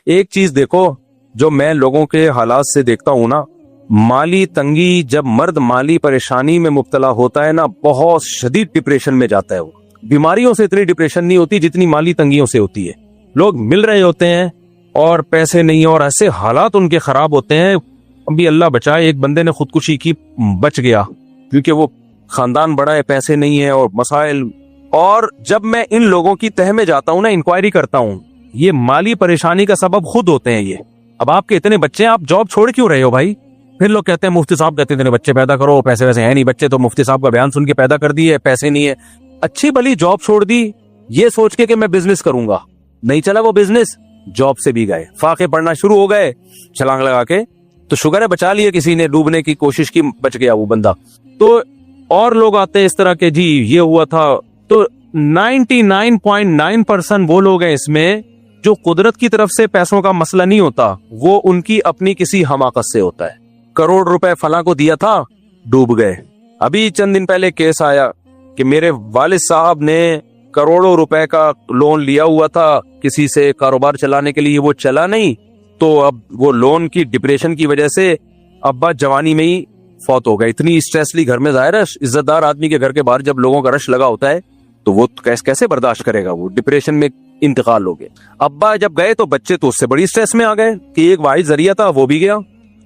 ایک چیز دیکھو جو میں لوگوں کے حالات سے دیکھتا ہوں نا, مالی تنگی, جب مرد مالی پریشانی میں مبتلا ہوتا ہے نا, بہت شدید ڈپریشن میں جاتا ہے. وہ بیماریوں سے اتنی ڈپریشن نہیں ہوتی جتنی مالی تنگیوں سے ہوتی ہے. لوگ مل رہے ہوتے ہیں اور پیسے نہیں, اور ایسے حالات ان کے خراب ہوتے ہیں. ابھی اللہ بچائے, ایک بندے نے خودکشی کی, بچ گیا کیونکہ وہ خاندان بڑا ہے, پیسے نہیں ہے اور مسائل. اور جب میں ان لوگوں کی تہ میں جاتا ہوں نا, انکوائری کرتا ہوں, یہ مالی پریشانی کا سبب خود ہوتے ہیں یہ. اب آپ کے اتنے بچے ہیں, آپ جاب چھوڑ کیوں رہے ہو بھائی؟ پھر لوگ کہتے ہیں مفتی صاحب کہتے ہیں بچے پیدا کرو, پیسے ویسے ہیں نہیں, بچے تو مفتی صاحب کا بیان سن کے پیدا کر دیے, پیسے نہیں ہے. اچھی بھلی جاب چھوڑ دی یہ سوچ کے کہ میں بزنس کروں گا, نہیں چلا وہ بزنس, جاب سے بھی گئے, فاقے پڑھنا شروع ہو گئے چھلانگ لگا کے, تو شکر ہے بچا لیے, کسی نے ڈوبنے کی کوشش کی, بچ گیا وہ بندہ. تو اور لوگ آتے ہیں اس طرح کے, جی یہ ہوا تھا. تو 99.9% وہ لوگ ہیں اس میں جو قدرت کی طرف سے پیسوں کا مسئلہ نہیں ہوتا, وہ ان کی اپنی کسی حماقت سے ہوتا ہے. کروڑ روپے فلاں کو دیا تھا, ڈوب گئے. ابھی چند دن پہلے کیس آیا کہ میرے والد صاحب نے کروڑوں روپے کا لون لیا ہوا تھا کسی سے کاروبار چلانے کے لیے, وہ چلا نہیں, تو اب وہ لون کی ڈپریشن کی وجہ سے ابا جوانی میں ہی فوت ہو گئے. اتنی اسٹریس لی گھر میں, ظاہر ہے عزت دار آدمی کے گھر کے باہر جب لوگوں کا رش لگا ہوتا ہے تو وہ کیسے برداشت کرے گا, وہ ڈپریشن میں انتقال ہو گئے. ابا جب گئے تو بچے تو اس سے بڑی اسٹریس میں آ گئے کہ ایک واحد ذریعہ تھا وہ بھی گیا.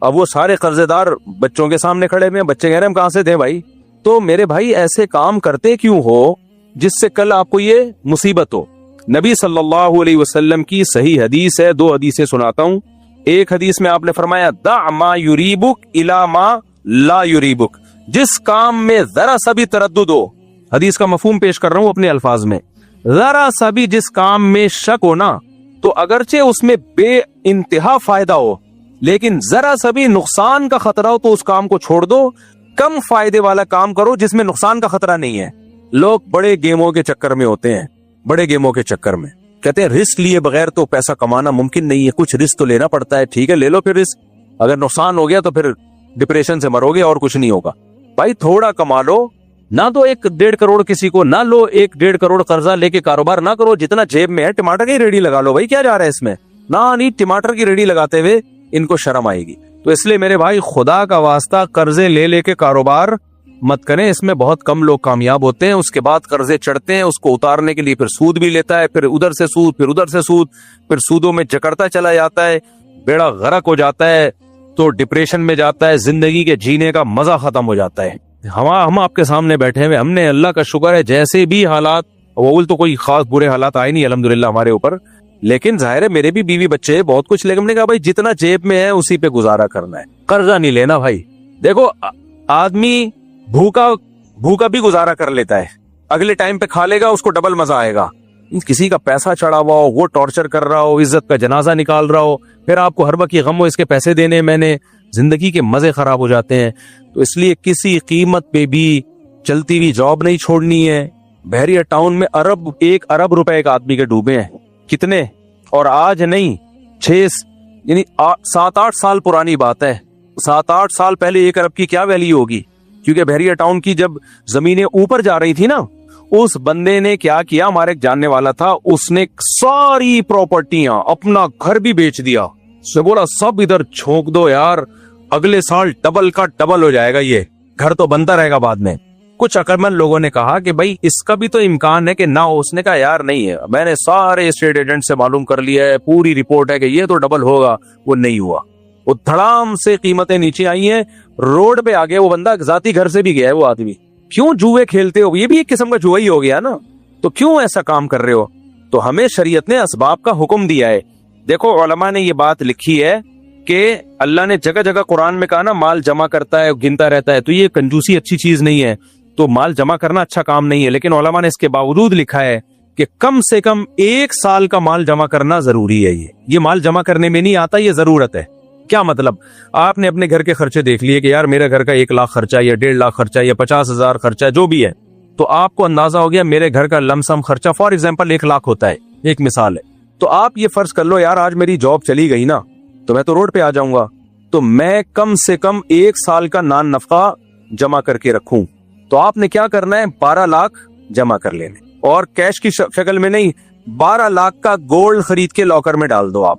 اب وہ سارے قرضے دار بچوں کے سامنے کھڑے ہوئے ہیں, بچے کہہ رہے ہیں ہم کہاں سے دیں بھائی. تو میرے بھائی ایسے کام کرتے کیوں ہو جس سے کل آپ کو یہ مصیبت ہو. نبی صلی اللہ علیہ وسلم کی صحیح حدیث ہے, 2 حدیثیں سناتا ہوں. ایک حدیث میں آپ نے فرمایا دع ما یریبک الی ما لا یریبک, جس کام میں ذرا سا بھی تردد ہو, حدیث کا مفہوم پیش کر رہا ہوں اپنے الفاظ میں, ذرا سا بھی جس کام میں شک ہو نا, تو اگرچہ اس میں بے انتہا فائدہ ہو لیکن ذرا سا بھی نقصان کا خطرہ ہو تو اس کام کو چھوڑ دو, کم فائدے والا کام کرو جس میں نقصان کا خطرہ نہیں ہے. لوگ بڑے گیموں کے چکر میں ہوتے ہیں, بڑے گیموں کے چکر میں کہتے ہیں رسک لیے بغیر تو پیسہ کمانا ممکن نہیں ہے, کچھ رسک تو لینا پڑتا ہے. ٹھیک ہے لے لو پھر رسک, اگر نقصان ہو گیا تو پھر ڈپریشن سے مرو گے اور کچھ نہیں ہوگا. بھائی تھوڑا کما لو, نہ تو 1-1.5 کروڑ کسی کو, نہ لو 1-1.5 کروڑ قرضہ لے کے کاروبار نہ کرو, جتنا جیب میں ہے ٹماٹر کی ریڑھی لگا لو بھائی, کیا جا رہا ہے اس میں. نہ نہیں, ٹماٹر کی ریڑھی لگاتے ہوئے ان کو شرم آئے گی. تو اس لیے میرے بھائی خدا کا واسطہ قرضے لے لے کے کاروبار مت کریں, اس میں بہت کم لوگ کامیاب ہوتے ہیں. اس کے بعد قرضے چڑھتے ہیں, اس کو اتارنے کے لیے پھر سود بھی لیتا ہے, پھر ادھر سے سود, پھر ادھر سے سود, پھر سودوں میں جکڑتا چلا جاتا ہے, بیڑا غرق ہو جاتا ہے, تو ڈپریشن میں جاتا ہے, زندگی کے جینے کا مزہ ختم ہو جاتا ہے. ہم آپ کے سامنے بیٹھے ہوئے, ہم نے اللہ کا شکر ہے جیسے بھی حالات, اول تو کوئی خاص برے حالات آئے نہیں الحمدللہ ہمارے اوپر, لیکن ظاہر ہے میرے بھی بیوی بچے بہت کچھ, لیکن ہم نے کہا بھائی جتنا جیب میں ہے اسی پہ گزارا کرنا ہے, قرضہ نہیں لینا بھائی. دیکھو آدمی بھوکا بھی گزارا کر لیتا ہے, اگلے ٹائم پہ کھا لے گا, اس کو ڈبل مزہ آئے گا. کسی کا پیسہ چڑھا ہوا ہو, وہ ٹارچر کر رہا ہو, عزت کا جنازہ نکال رہا ہو, پھر آپ کو ہر وقت یہ غم ہو اس کے پیسے دینے, میں نے زندگی کے مزے خراب ہو جاتے ہیں. تو اس لیے کسی قیمت پہ بھی چلتی ہوئی جاب نہیں چھوڑنی ہے. بحریہ ٹاؤن میں 1 ارب روپے ایک آدمی کے ڈوبے ہیں. کتنے؟ اور آج نہیں, 7-8 سال پرانی بات ہے. 7-8 سال پہلے 1 ارب کی کیا ویلیو ہوگی, کیونکہ بحریہ ٹاؤن کی جب زمینیں اوپر جا رہی تھی نا, اس بندے نے کیا کیا, ہمارے ایک جاننے والا تھا, اس نے ساری پراپرٹیاں, اپنا گھر بھی بیچ دیا. اس نے بولا سب ادھر چھونک دو یار, اگلے سال ڈبل کا ڈبل ہو جائے گا, یہ گھر تو بنتا رہے گا بعد میں. کچھ عقلمند لوگوں نے کہا کہ بھائی اس کا بھی تو امکان ہے کہ نہ ہو. اس نے کہا یار نہیں ہے, میں نے سارے اسٹیٹ ایجنٹ سے معلوم کر لیا ہے, پوری رپورٹ ہے کہ یہ تو ڈبل ہوگا. وہ نہیں ہوا, وہ دھڑام سے قیمتیں نیچے آئی ہیں, روڈ پہ آ گیا وہ بندہ, ذاتی گھر سے بھی گیا ہے وہ آدمی. کیوں جوئے کھیلتے ہو, یہ بھی ایک قسم کا جوا ہی ہو گیا نا, تو کیوں ایسا کام کر رہے ہو. تو ہمیں شریعت نے اسباب کا حکم دیا ہے. دیکھو علماء نے یہ بات لکھی ہے کہ اللہ نے جگہ جگہ قرآن میں کہا نا مال جمع کرتا ہے, گنتا رہتا ہے, تو یہ کنجوسی اچھی چیز نہیں ہے, تو مال جمع کرنا اچھا کام نہیں ہے. لیکن علماء نے اس کے باوجود لکھا ہے کہ کم سے کم 1 سال کا مال جمع کرنا ضروری ہے. یہ مال جمع کرنے میں نہیں آتا, یہ ضرورت ہے. کیا مطلب, آپ نے اپنے گھر کے خرچے دیکھ لیے کہ یار میرے گھر کا 1 لاکھ خرچہ یا 1.5 لاکھ خرچہ یا 50,000 خرچہ جو بھی ہے, تو آپ کو اندازہ ہو گیا میرے گھر کا لم سم خرچہ فار ایگزامپل 1 لاکھ ہوتا ہے, ایک مثال ہے. تو آپ یہ فرض کر لو یار آج میری جاب چلی گئی نا, تو میں تو روڈ پہ آ جاؤں گا, تو میں کم سے کم 1 سال کا نان نفقہ جمع کر کے رکھوں. تو آپ نے کیا کرنا ہے, 12 لاکھ جمع کر لینے, اور کیش کی شکل میں نہیں, 12 لاکھ کا گولڈ خرید کے لاکر میں ڈال دو آپ.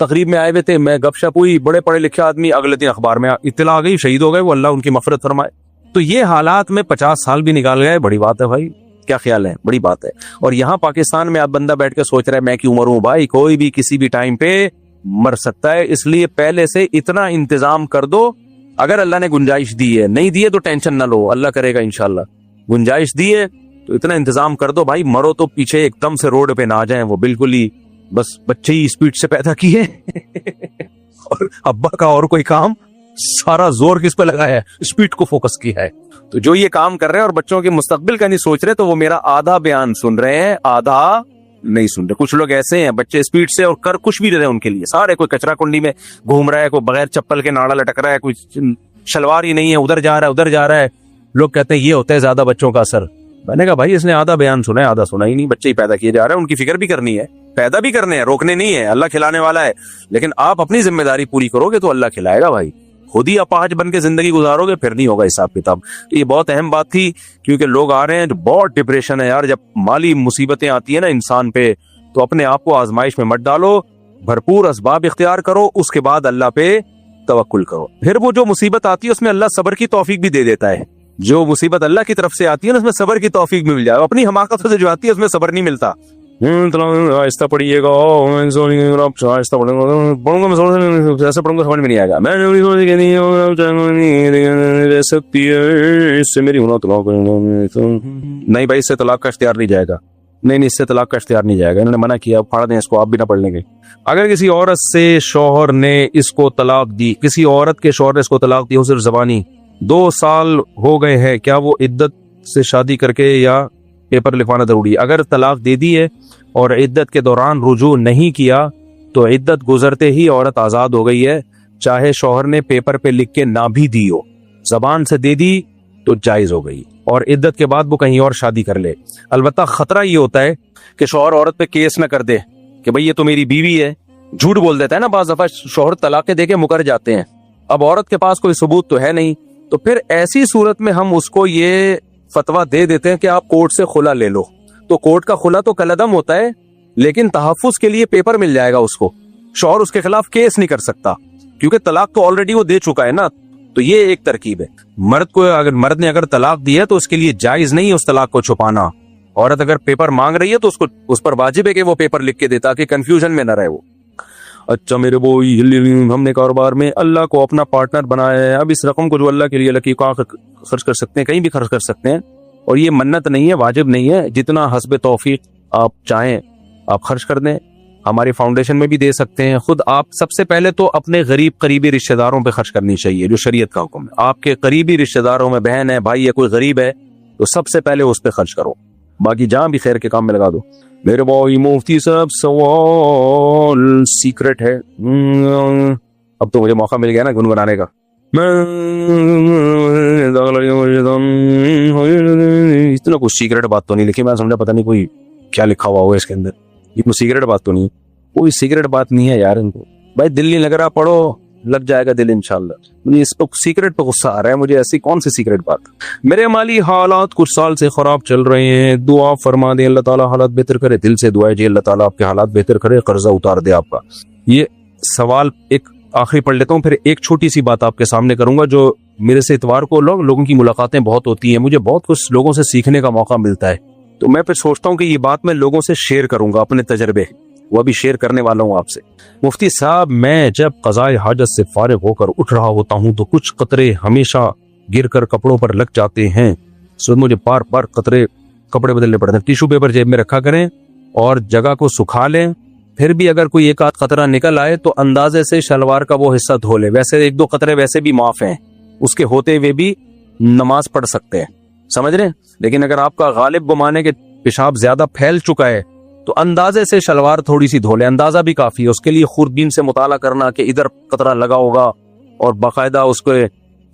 تقریب میں آئے ہوئے تھے, میں گپ شپ ہوئی, بڑے پڑھے لکھے آدمی, اگلے دن اخبار میں اطلاع آ گئی شہید ہو گئے, وہ اللہ ان کی مغفرت فرمائے. تو یہ حالات میں 50 سال بھی نکال گئے, بڑی بات ہے بھائی, کیا خیال ہے, بڑی بات ہے. اور یہاں پاکستان میں آپ بندہ بیٹھ کے سوچ رہا ہے میں کیوں مروں, بھائی کوئی بھی کسی بھی ٹائم پہ مر سکتا ہے, اس لیے پہلے سے اتنا انتظام کر دو. اگر اللہ نے گنجائش دی ہے, نہیں دی ہے تو ٹینشن نہ لو, اللہ کرے گا انشاءاللہ. گنجائش دی ہے تو اتنا انتظام کر دو بھائی, مرو تو پیچھے ایک دم سے روڈ پہ نہ آ جائیں, وہ بالکل ہی بس بچے ہی اسپیڈ سے پیدا کیے اور ابا کا اور کوئی کام, سارا زور کس پہ لگایا ہے, اسپیڈ کو فوکس کیا ہے. تو جو یہ کام کر رہے ہیں اور بچوں کے مستقبل کا نہیں سوچ رہے, تو وہ میرا آدھا بیان سن رہے ہیں, آدھا نہیں سن رہے. کچھ لوگ ایسے ہیں بچے اسپیڈ سے اور کر کچھ بھی رہے ان کے لیے سارے, کوئی کچرا کنڈی میں گھوم رہا ہے, کوئی بغیر چپل کے ناڑا لٹک رہا ہے, کوئی شلوار ہی نہیں ہے, ادھر جا رہا ہے. لوگ کہتے ہیں یہ ہوتا ہے زیادہ بچوں کا اثر. میں نے کہا بھائی اس نے آدھا بیان سنا ہے, آدھا سنا ہی نہیں. بچے ہی پیدا کیے جا رہے ہیں, ان کی فکر بھی کرنی ہے, پیدا بھی کرنے ہیں, روکنے نہیں ہے, اللہ کھلانے والا ہے. لیکن آپ اپنی ذمہ داری پوری کرو گے تو اللہ کھلائے گا بھائی. خود ہی اپاہج بن کے زندگی گزارو گے پھر نہیں ہوگا حساب کتاب. یہ بہت اہم بات تھی, کیونکہ لوگ آ رہے ہیں جو بہت ڈپریشن ہے یار. جب مالی مصیبتیں آتی ہیں نا انسان پہ, تو اپنے آپ کو آزمائش میں مت ڈالو, بھرپور اسباب اختیار کرو, اس کے بعد اللہ پہ توکل کرو. پھر وہ جو مصیبت آتی ہے اس میں اللہ صبر کی توفیق بھی دے دیتا ہے. جو مصیبت اللہ کی طرف سے آتی ہے نا اس میں صبر کی توفیق بھی مل جائے. اپنی حماقت سے جو آتی ہے اس میں صبر نہیں ملتا. آہستہ پڑھیے گا, آہستہ پڑھوں گا, ایسا پڑھوں گا سمجھ میں نہیں آئے گا. میں نہیں بھائی, اس سے طلاق کا اختیار نہیں جائے گا. نہیں اس سے طلاق کا اختیار نہیں جائے گا, انہوں نے منع کیا, پھاڑ دیں اس کو, آپ بھی نہ پڑھ لیں گے. اگر کسی عورت سے شوہر نے اس کو طلاق دی, کسی عورت کے شوہر نے اس کو طلاق دی, وہ صرف زبانی 2 سال ہو گئے ہیں, کیا وہ عدت سے شادی کر کے یا پیپر لکھوانا ضروری ہے؟ اگر طلاق دے دی ہے اور عدت کے دوران رجوع نہیں کیا تو عدت گزرتے ہی عورت آزاد ہو گئی ہے, چاہے شوہر نے پیپر پہ لکھ کے نہ بھی دی ہو. زبان سے دے دی تو جائز ہو گئی, اور عدت کے بعد وہ کہیں اور شادی کر لے. البتہ خطرہ یہ ہوتا ہے کہ شوہر عورت پہ کیس نہ کر دے کہ بھئی یہ تو میری بیوی ہے. جھوٹ بول دیتا ہے نا بعض دفعہ, شوہر طلاقیں دے کے مکر جاتے ہیں. اب عورت کے پاس کوئی ثبوت تو ہے نہیں, تو پھر ایسی صورت میں ہم اس کو یہ فتویٰ دے دیتے ہیں کہ آپ کورٹ سے خلا لے لو. تو کورٹ کا خلا تو کالعدم ہوتا ہے, لیکن تحفظ کے لیے پیپر مل جائے گا اس کو. شوہر اس کے خلاف کیس نہیں کر سکتا کیونکہ طلاق تو آلریڈی وہ دے چکا ہے نا. تو یہ ایک ترکیب ہے. مرد نے اگر طلاق دی ہے تو اس کے لیے جائز نہیں ہے اس طلاق کو چھپانا. عورت اگر پیپر مانگ رہی ہے تو اس پر واجب ہے کہ وہ پیپر لکھ کے دے تاکہ کنفیوژن میں نہ رہے وہ. اچھا میرے بھائی, ہم نے کاروبار میں اللہ کو اپنا پارٹنر بنایا ہے, اب اس رقم کو جو اللہ کے لیے لکی کہاں خرچ کر سکتے ہیں, کہیں بھی خرچ کر سکتے ہیں, اور یہ منت نہیں ہے, واجب نہیں ہے. جتنا حسب توفیق آپ چاہیں آپ خرچ کر دیں, ہماری فاؤنڈیشن میں بھی دے سکتے ہیں. خود آپ سب سے پہلے تو اپنے غریب قریبی رشتہ داروں پہ خرچ کرنی چاہیے, جو شریعت کا حکم ہے. آپ کے قریبی رشتہ داروں میں بہن ہے, بھائی ہے, کوئی غریب ہے, تو سب سے پہلے اس پہ خرچ کرو, باقی جہاں بھی خیر کے کام میں لگا دو. میرے بھائی مفتی صاحب سوال سیکرٹ ہے, اب تو مجھے موقع مل گیا نا گنگنانے کا. اتنا کچھ سیکرٹ بات تو نہیں لکھی, میں سمجھا پتہ نہیں کوئی کیا لکھا ہوا ہوگا اس کے اندر. اتنا سیکرٹ بات تو نہیں, کوئی سیکرٹ بات نہیں ہے یار. ان کو بھائی دل نہیں لگ رہا, پڑھو, لگ جائے گا دل انشاءاللہ. مجھے اس پہ سیکرٹ پہ غصہ آ رہا ہے مجھے, ایسی کون سی سیکرٹ بات. میرے مالی حالات کچھ سال سے خراب چل رہے ہیں, دعا فرما دیں اللہ تعالیٰ حالات بہتر کرے. دل سے دعا ہے جی اللہ تعالیٰ آپ کے حالات بہتر کرے, قرضہ اتار دے آپ کا. یہ سوال ایک آخری پڑھ لیتا ہوں, پھر ایک چھوٹی سی بات آپ کے سامنے کروں گا. جو میرے سے اتوار کو لوگوں کی ملاقاتیں بہت ہوتی ہیں, مجھے بہت کچھ لوگوں سے سیکھنے کا موقع ملتا ہے, تو میں پھر سوچتا ہوں کہ یہ بات میں لوگوں سے شیئر کروں گا, اپنے تجربے وہ بھی شیئر کرنے والا ہوں آپ سے. مفتی صاحب میں جب قضائے حاجت سے فارغ ہو کر اٹھ رہا ہوتا ہوں تو کچھ قطرے ہمیشہ گر کر کپڑوں پر لگ جاتے ہیں, سو مجھے بار بار کپڑے بدلنے پڑتے ہیں. ٹیشو پیپر جیب میں رکھا کریں اور جگہ کو سکھا لیں. پھر بھی اگر کوئی ایک آدھ قطرہ نکل آئے تو اندازے سے شلوار کا وہ حصہ دھو لے. ویسے 1-2 قطرے ویسے بھی معاف ہیں, اس کے ہوتے ہوئے بھی نماز پڑھ سکتے ہیں, سمجھ رہے ہیں. لیکن اگر آپ کا غالب گمانے کے پیشاب زیادہ پھیل چکا ہے تو اندازے سے شلوار تھوڑی سی دھو لے, اندازہ بھی کافی ہے. اس کے لیے خوردبین سے مطالعہ کرنا کہ ادھر قطرہ لگا ہوگا اور باقاعدہ اس کو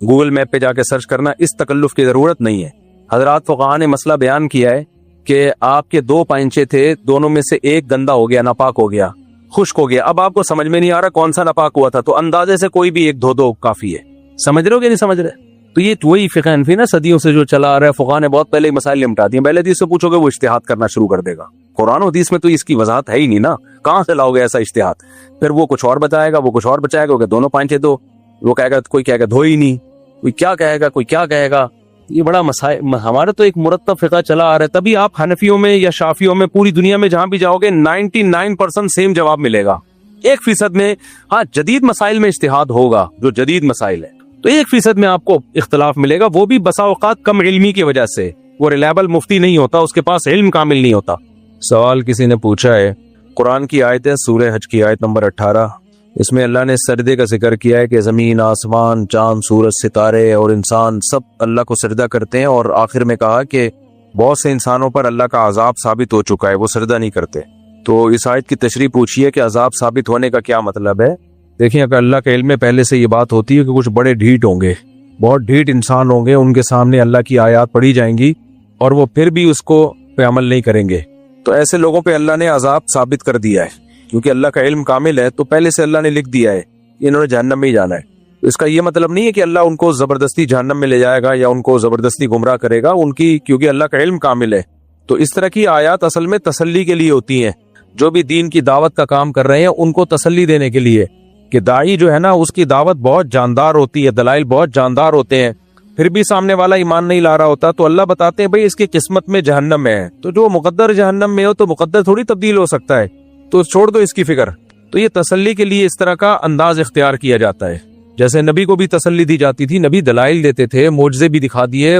گوگل میپ پہ جا کے سرچ کرنا, اس تکلف کی ضرورت نہیں ہے. حضرات فقہاء نے مسئلہ بیان کیا ہے کہ آپ کے 2 پائنچے تھے, دونوں میں سے ایک گندا ہو گیا, ناپاک ہو گیا, خشک ہو گیا. اب آپ کو سمجھ میں نہیں آ رہا کون سا ناپاک ہوا تھا, تو اندازے سے کوئی بھی ایک دھو کافی ہے. سمجھ رہے ہو کہ نہیں سمجھ رہے؟ تو یہ وہی فقہ حنفی نا صدیوں سے جو چلا آ رہا ہے. فقہاء نے بہت پہلے مسائل نمٹا دیے. پہلے حدیث سے پوچھو گے وہ اجتہاد کرنا شروع کر دے گا. قرآن و حدیث میں تو اس کی وضاحت ہے ہی نہیں نا, کہاں سے لاؤ گے ایسا اجتہاد؟ پھر وہ کچھ اور بتائے گا, وہ کچھ اور بچائے گا, وہ کہ دونوں پانچے دو, وہ کہے گا, کوئی کہے گا دھو ہی نہیں, کوئی کیا کہے گا, کوئی کیا کہے گا. یہ بڑا مسائل, ہمارا تو ایک مرتب فقہ چلا آ رہا ہے. تبھی آپ حنفیوں میں یا شافیوں میں پوری دنیا میں جہاں بھی جاؤ گے 99% سیم جواب ملے گا. 1% میں ہاں جدید مسائل میں اجتہاد ہوگا, جو جدید مسائل ہے تو 1% میں آپ کو اختلاف ملے گا, وہ بھی بسا اوقات کم علمی کی وجہ سے. وہ ریلائبل مفتی نہیں ہوتا, اس کے پاس علم کامل نہیں ہوتا. سوال کسی نے پوچھا ہے, قرآن کی آیت ہے سورہ حج کی آیت نمبر 18, اس میں اللہ نے سجدے کا ذکر کیا ہے کہ زمین, آسمان, چاند, سورج, ستارے اور انسان سب اللہ کو سجدہ کرتے ہیں, اور آخر میں کہا کہ بہت سے انسانوں پر اللہ کا عذاب ثابت ہو چکا ہے, وہ سجدہ نہیں کرتے. تو اس آیت کی تشریح پوچھیے کہ عذاب ثابت ہونے کا کیا مطلب ہے. دیکھیں, اگر اللہ کے علم میں پہلے سے یہ بات ہوتی ہے کہ کچھ بڑے ڈھیٹ ہوں گے, بہت ڈھیٹ انسان ہوں گے, ان کے سامنے اللہ کی آیات پڑھی جائیں گی اور وہ پھر بھی اس کو پہ عمل نہیں کریں گے, تو ایسے لوگوں پہ اللہ نے عذاب ثابت کر دیا ہے. کیونکہ اللہ کا علم کامل ہے تو پہلے سے اللہ نے لکھ دیا ہے انہوں نے جہنم میں ہی جانا ہے. اس کا یہ مطلب نہیں ہے کہ اللہ ان کو زبردستی جہنم میں لے جائے گا یا ان کو زبردستی گمراہ کرے گا, ان کی کیونکہ اللہ کا علم کامل ہے. تو اس طرح کی آیات اصل میں تسلی کے لیے ہوتی ہیں, جو بھی دین کی دعوت کا کام کر رہے ہیں ان کو تسلی دینے کے لیے کہ داعی جو ہے نا اس کی دعوت بہت جاندار ہوتی ہے, دلائل بہت جاندار ہوتے ہیں, پھر بھی سامنے والا ایمان نہیں لا رہا ہوتا تو اللہ بتاتے ہیں بھئی اس کی قسمت میں جہنم ہے, تو جو مقدر جہنم میں ہو تو مقدر تھوڑی تبدیل ہو سکتا ہے, تو چھوڑ دو اس کی فکر. تو یہ تسلی کے لیے اس طرح کا انداز اختیار کیا جاتا ہے. جیسے نبی کو بھی تسلی دی جاتی تھی, نبی دلائل دیتے تھے, معجزے بھی دکھا دیے,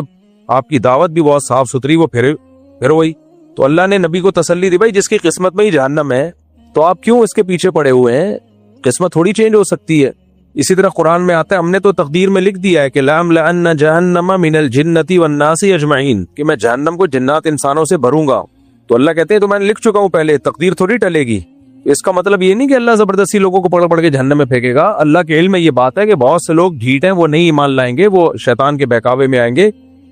آپ کی دعوت بھی بہت صاف ستھری, وہ پھر وہی. تو اللہ نے نبی کو تسلی دی بھائی جس کی قسمت میں ہی جہنم ہے تو آپ کیوں اس کے پیچھے پڑے ہوئے ہیں, قسمت تھوڑی چینج ہو سکتی ہے. اسی طرح قرآن میں آتا ہے ہم نے تو تقدیر میں لکھ دیا ہے کہ لَأَمْلَأَنَّ جَهَنَّمَ مِنَ الْجِنَّةِ وَالنَّاسِ أَجْمَعِينَ, کہ میں جہنم کو جنات انسانوں سے بھروں گا. تو اللہ کہتے ہیں تو میں نے لکھ چکا ہوں پہلے, تقدیر تھوڑی ٹلے گی. اس کا مطلب یہ نہیں کہ اللہ زبردستی لوگوں کو پکڑ کے جہنم میں پھینکے گا. اللہ کے علم میں یہ بات ہے کہ بہت سے لوگ ڈھیٹ ہیں, وہ نہیں ایمان لائیں گے, وہ شیطان کے بہکاوے میں آئیں گے.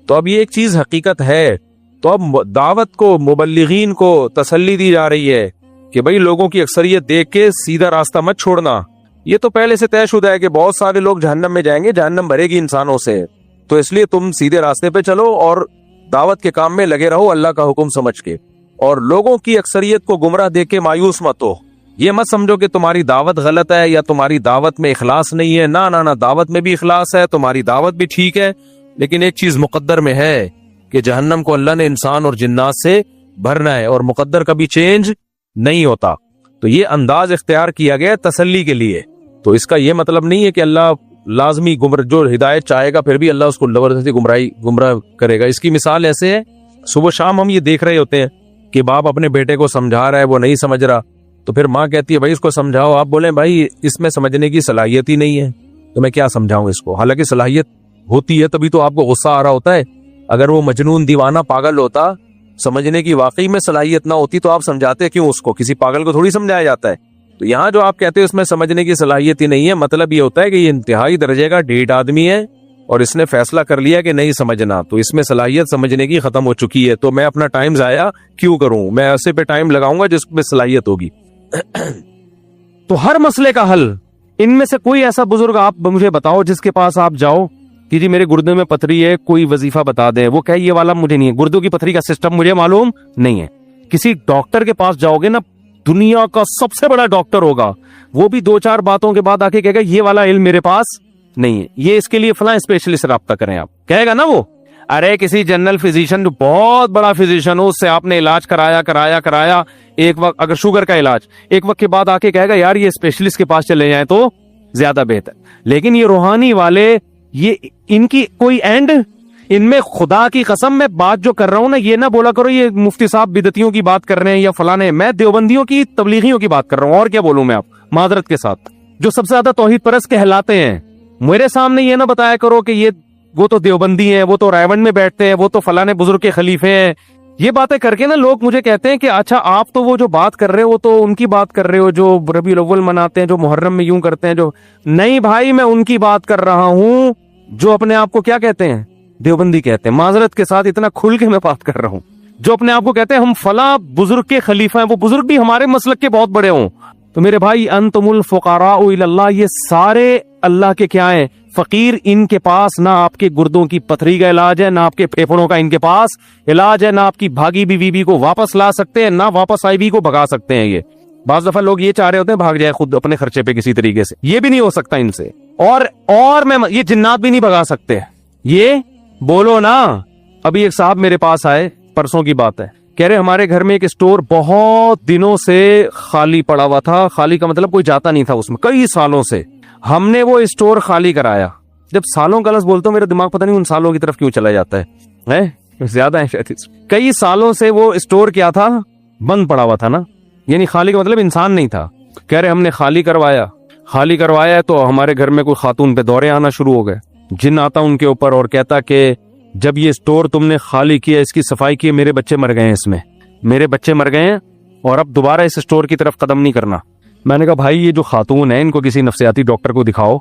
تو اب یہ ایک چیز حقیقت ہے. تو اب دعوت کو, مبلغین کو تسلی دی جا رہی ہے کہ بھئی لوگوں کی اکثریت دیکھ کے سیدھا راستہ مت چھوڑنا. یہ تو پہلے سے طے شدہ ہے کہ بہت سارے لوگ جہنم میں جائیں گے, جہنم بھرے گی انسانوں سے, تو اس لیے تم سیدھے راستے پہ چلو اور دعوت کے کام میں لگے رہو اللہ کا حکم سمجھ کے, اور لوگوں کی اکثریت کو گمراہ دیکھ کے مایوس مت ہو. یہ مت سمجھو کہ تمہاری دعوت غلط ہے یا تمہاری دعوت میں اخلاص نہیں ہے. نہ دعوت میں بھی اخلاص ہے, تمہاری دعوت بھی ٹھیک ہے, لیکن ایک چیز مقدر میں ہے کہ جہنم کو اللہ نے انسان اور جنات سے بھرنا ہے, اور مقدر کبھی چینج نہیں ہوتا. تو یہ انداز اختیار کیا گیا تسلی کے لیے. تو اس کا یہ مطلب نہیں ہے کہ اللہ لازمی جو ہدایت چاہے گا پھر بھی اللہ اس کو زبردستی گمراہ کرے گا. اس کی مثال ایسے ہے, صبح شام ہم یہ دیکھ رہے ہوتے ہیں کہ باپ اپنے بیٹے کو سمجھا رہا ہے, وہ نہیں سمجھ رہا, تو پھر ماں کہتی ہے بھائی اس کو سمجھاؤ. آپ بولیں بھائی اس میں سمجھنے کی صلاحیت ہی نہیں ہے تو میں کیا سمجھاؤں اس کو, حالانکہ صلاحیت ہوتی ہے تبھی تو آپ کو غصہ آ رہا ہوتا ہے. اگر وہ مجنون دیوانہ پاگل ہوتا, سمجھنے کی واقعی میں صلاحیت نہ ہوتی تو آپ سمجھاتے کیوں اس کو؟ کسی پاگل کو تھوڑی سمجھایا جاتا ہے. تو یہاں جو آپ کہتے ہیں اس میں سمجھنے کی صلاحیت ہی نہیں ہے, مطلب یہ ہوتا ہے کہ یہ انتہائی درجے کا ڈھیٹ آدمی ہے اور اس نے فیصلہ کر لیا کہ نہیں سمجھنا, تو اس میں صلاحیت سمجھنے کی ختم ہو چکی ہے. تو میں اپنا ٹائم ضائع کیوں کروں, میں ایسے پہ ٹائم لگاؤں گا جس میں صلاحیت ہوگی. تو ہر مسئلے کا حل, ان میں سے کوئی ایسا بزرگ آپ مجھے بتاؤ جس کے پاس آپ جاؤ کہ جی میرے گردے میں پتھری ہے, کوئی وظیفہ بتا دیں, وہ کہے یہ والا مجھے نہیں ہے, گردوں کی پتھری کا سسٹم مجھے معلوم نہیں ہے. کسی ڈاکٹر کے پاس جاؤ گے نا, دنیا کا سب سے بڑا ڈاکٹر ہوگا, وہ بھی 2-4 باتوں کے بعد آ کے کہے گا یہ والا علم میرے پاس نہیں ہے, یہ اس کے لیے فلاں اسپیشلسٹ سے رابطہ کریں. آپ کہے گا نا وہ, ارے کسی جنرل فزیشین جو بہت بڑا فزیشین ہو اس سے آپ نے علاج کرایا, ایک وقت اگر شوگر کا علاج, ایک وقت کے بعد آ کے کہے گا یار یہ اسپیشلسٹ کے پاس چلے جائیں تو زیادہ بہتر. لیکن یہ روحانی والے, یہ ان کی کوئی اینڈ, ان میں خدا کی قسم میں بات جو کر رہا ہوں نا, یہ نہ بولا کرو یہ مفتی صاحب بدعتیوں کی بات کر رہے ہیں یا فلانے, میں دیوبندیوں کی تبلیغیوں کی بات کر رہا ہوں. اور کیا بولوں میں, آپ معذرت کے ساتھ, جو سب سے زیادہ توحید پرست کہلاتے ہیں. میرے سامنے یہ نہ بتایا کرو کہ یہ وہ تو دیوبندی ہیں, وہ تو رائیونڈ میں بیٹھتے ہیں, وہ تو فلانے بزرگ کے خلیفے ہیں. یہ باتیں کر کے نا لوگ مجھے کہتے ہیں کہ اچھا آپ تو وہ جو بات کر رہے ہو وہ تو ان کی بات کر رہے ہو جو ربیع الاول مناتے ہیں, جو محرم میں یوں کرتے ہیں. جو نہیں بھائی, میں ان کی بات کر رہا ہوں جو اپنے آپ کو کیا کہتے ہیں, دیوبندی کہتے ہیں. معذرت کے ساتھ اتنا کھل کے میں بات کر رہا ہوں. جو اپنے آپ کو کہتے ہیں ہم فلاں بزرگ کے خلیفہ ہیں, وہ بزرگ بھی ہمارے مسلک کے بہت بڑے ہوں. تو میرے بھائی انتم الفقراء الی اللہ, یہ سارے اللہ کے کیا ہیں, فقیر ان کے پاس نہ آپ کے گردوں کی پتھری کا علاج ہے، نہ آپ کے پھیپھڑوں کا ان کے پاس علاج ہے، نہ آپ کی بھاگی بھی بیوی کو واپس لا سکتے ہیں، نہ واپس آئی بھی کو بھگا سکتے ہیں۔ یہ بعض دفعہ لوگ یہ چاہ رہے ہوتے ہیں بھاگ جائے خود اپنے خرچے پہ کسی طریقے سے، یہ بھی نہیں ہو سکتا ان سے، اور میں یہ جنات بھی نہیں بھگا سکتے۔ یہ بولو نا۔ ابھی ایک صاحب میرے پاس آئے، پرسوں کی بات ہے، کہہ رہے ہمارے گھر میں ایک اسٹور بہت دنوں سے خالی پڑا ہوا تھا، خالی کا مطلب کوئی جاتا نہیں تھا اس میں، کئی سالوں سے ہم نے وہ اسٹور خالی کرایا۔ جب سالوں کا لفظ بولتا ہوں میرا دماغ پتہ نہیں ان سالوں کی طرف کیوں چلا جاتا ہے، زیادہ ہے شاید۔ کئی سالوں سے وہ اسٹور کیا تھا، بند پڑا ہوا تھا نا، یعنی خالی کا مطلب انسان نہیں تھا۔ کہہ رہے ہم نے خالی کروایا تو ہمارے گھر میں کوئی خاتون پہ دورے آنا شروع ہو گئے، جن آتا ان کے اوپر اور کہتا کہ جب یہ اسٹور تم نے خالی کیا، اس کی صفائی کی، میرے بچے مر گئے ہیں، اس میں میرے بچے مر گئے ہیں اور اب دوبارہ اس اسٹور کی طرف قدم نہیں کرنا۔ میں نے کہا بھائی یہ جو خاتون ہے ان کو کسی نفسیاتی ڈاکٹر کو دکھاؤ،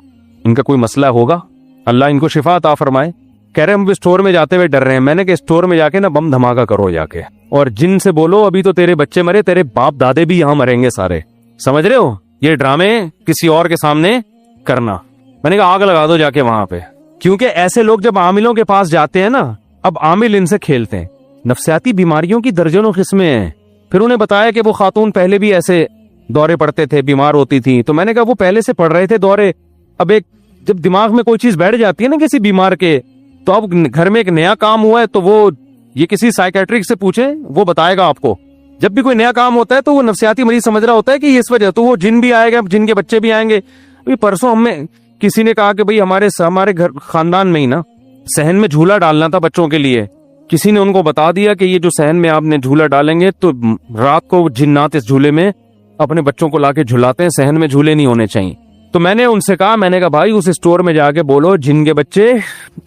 ان کا کوئی مسئلہ ہوگا، اللہ ان کو شفا عطا فرمائے۔ کہہ رہے ہم اسٹور میں جاتے ہوئے ڈر رہے ہیں۔ میں نے کہ اسٹور میں جا کے نا بم دھماکہ کرو جا کے، اور جن سے بولو ابھی تو تیرے بچے مرے، تیرے باپ دادے بھی یہاں مریں گے سارے، سمجھ رہے ہو؟ یہ ڈرامے کسی اور کے سامنے کرنا۔ میں نے کہا آگ لگا دو جا کے وہاں پہ، کیونکہ ایسے لوگ جب عاملوں کے پاس جاتے ہیں نا، اب عامل ان سے کھیلتے ہیں۔ نفسیاتی بیماریوں کی درجنوں قسمیں ہیں۔ پھر انہیں بتایا کہ وہ خاتون پہلے بھی ایسے دورے پڑتے تھے، بیمار ہوتی تھی، تو میں نے کہا وہ پہلے سے پڑ رہے تھے دورے، اب ایک جب دماغ میں کوئی چیز بیٹھ جاتی ہے نا کسی بیمار کے، تو اب گھر میں ایک نیا کام ہوا ہے تو وہ یہ کسی سائیکیٹرک سے پوچھیں، وہ بتائے گا آپ کو۔ جب بھی کوئی نیا کام ہوتا ہے تو وہ نفسیاتی مریض سمجھ رہا ہوتا ہے کہ یہ اس وجہ، تو وہ جن بھی آئے گا، جن کے بچے بھی آئیں گے۔ پرسوں ہمیں کسی نے کہا کہ بھئی ہمارے گھر خاندان میں ہی نا صحن میں جھولا ڈالنا تھا بچوں کے لیے، کسی نے ان کو بتا دیا کہ یہ جو صحن میں آپ نے جھولا ڈالیں گے تو رات کو جنات اس جھولے میں اپنے بچوں کو لا کے جھلاتے ہیں، صحن میں جھولے نہیں ہونے چاہیے۔ تو میں نے ان سے کہا، میں نے کہا بھائی اس اسٹور میں جا کے بولو جن کے بچے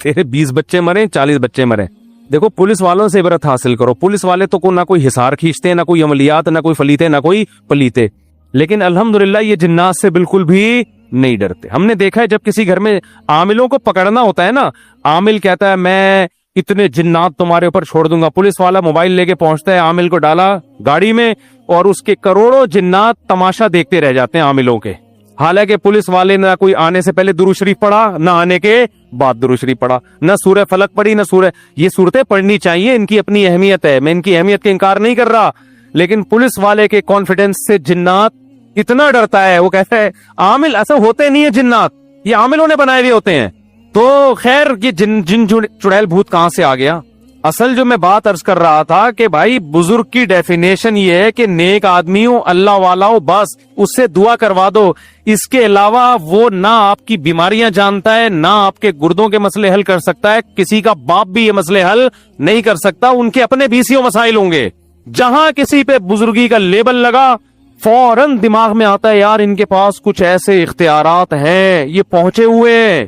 تیرے 20 بچے مرے، 40 بچے مرے۔ دیکھو پولیس والوں سے عبرت حاصل کرو، پولیس والے تو نہ کوئی حصار کھینچتے، نہ کوئی عملیات، نہ کوئی فلیتے، نہ کوئی پلیتے، لیکن الحمدللہ یہ جنات سے بالکل بھی نہیں ڈرتے۔ ہم نے دیکھا ہے جب کسی گھر میں عاملوں کو پکڑنا ہوتا ہے نا، عامل کہتا ہے میں اتنے جنات تمہارے اوپر چھوڑ دوں گا، پولیس والا موبائل لے کے پہنچتا ہے، عامل کو ڈالا گاڑی میں اور اس کے کروڑوں جنات تماشا دیکھتے رہ جاتے ہیں عاملوں کے، حالانکہ پولیس والے نہ کوئی آنے سے پہلے درود شریف پڑھا، نہ آنے کے بعد درود شریف پڑھا، نہ سورہ فلق پڑھی، نہ سورہ، یہ صورتیں پڑھنی چاہیے، ان کی اپنی اہمیت ہے، میں ان کی اہمیت کا انکار نہیں کر رہا، لیکن پولیس والے کے کانفیڈنس سے جنات اتنا ڈرتا ہے، وہ کہتا ہے عامل ایسا ہوتے نہیں ہے، جنات یہ عاملوں نے بنائے ہوئے ہوتے ہیں۔ تو خیر یہ جن چڑیل بھوت کہاں سے آ گیا؟ اصل جو میں بات عرض کر رہا تھا کہ بھائی بزرگ کی ڈیفینیشن یہ ہے کہ نیک آدمی ہو، اللہ والا ہو، بس اس سے دعا کروا دو، اس کے علاوہ وہ نہ آپ کی بیماریاں جانتا ہے، نہ آپ کے گردوں کے مسئلے حل کر سکتا ہے، کسی کا باپ بھی یہ مسئلے حل نہیں کر سکتا، ان کے اپنے بیسیوں مسائل ہوں گے۔ جہاں کسی پہ بزرگی کا لیبل لگا فوراً دماغ میں آتا ہے یار ان کے پاس کچھ ایسے اختیارات ہیں، یہ پہنچے ہوئے ہیں،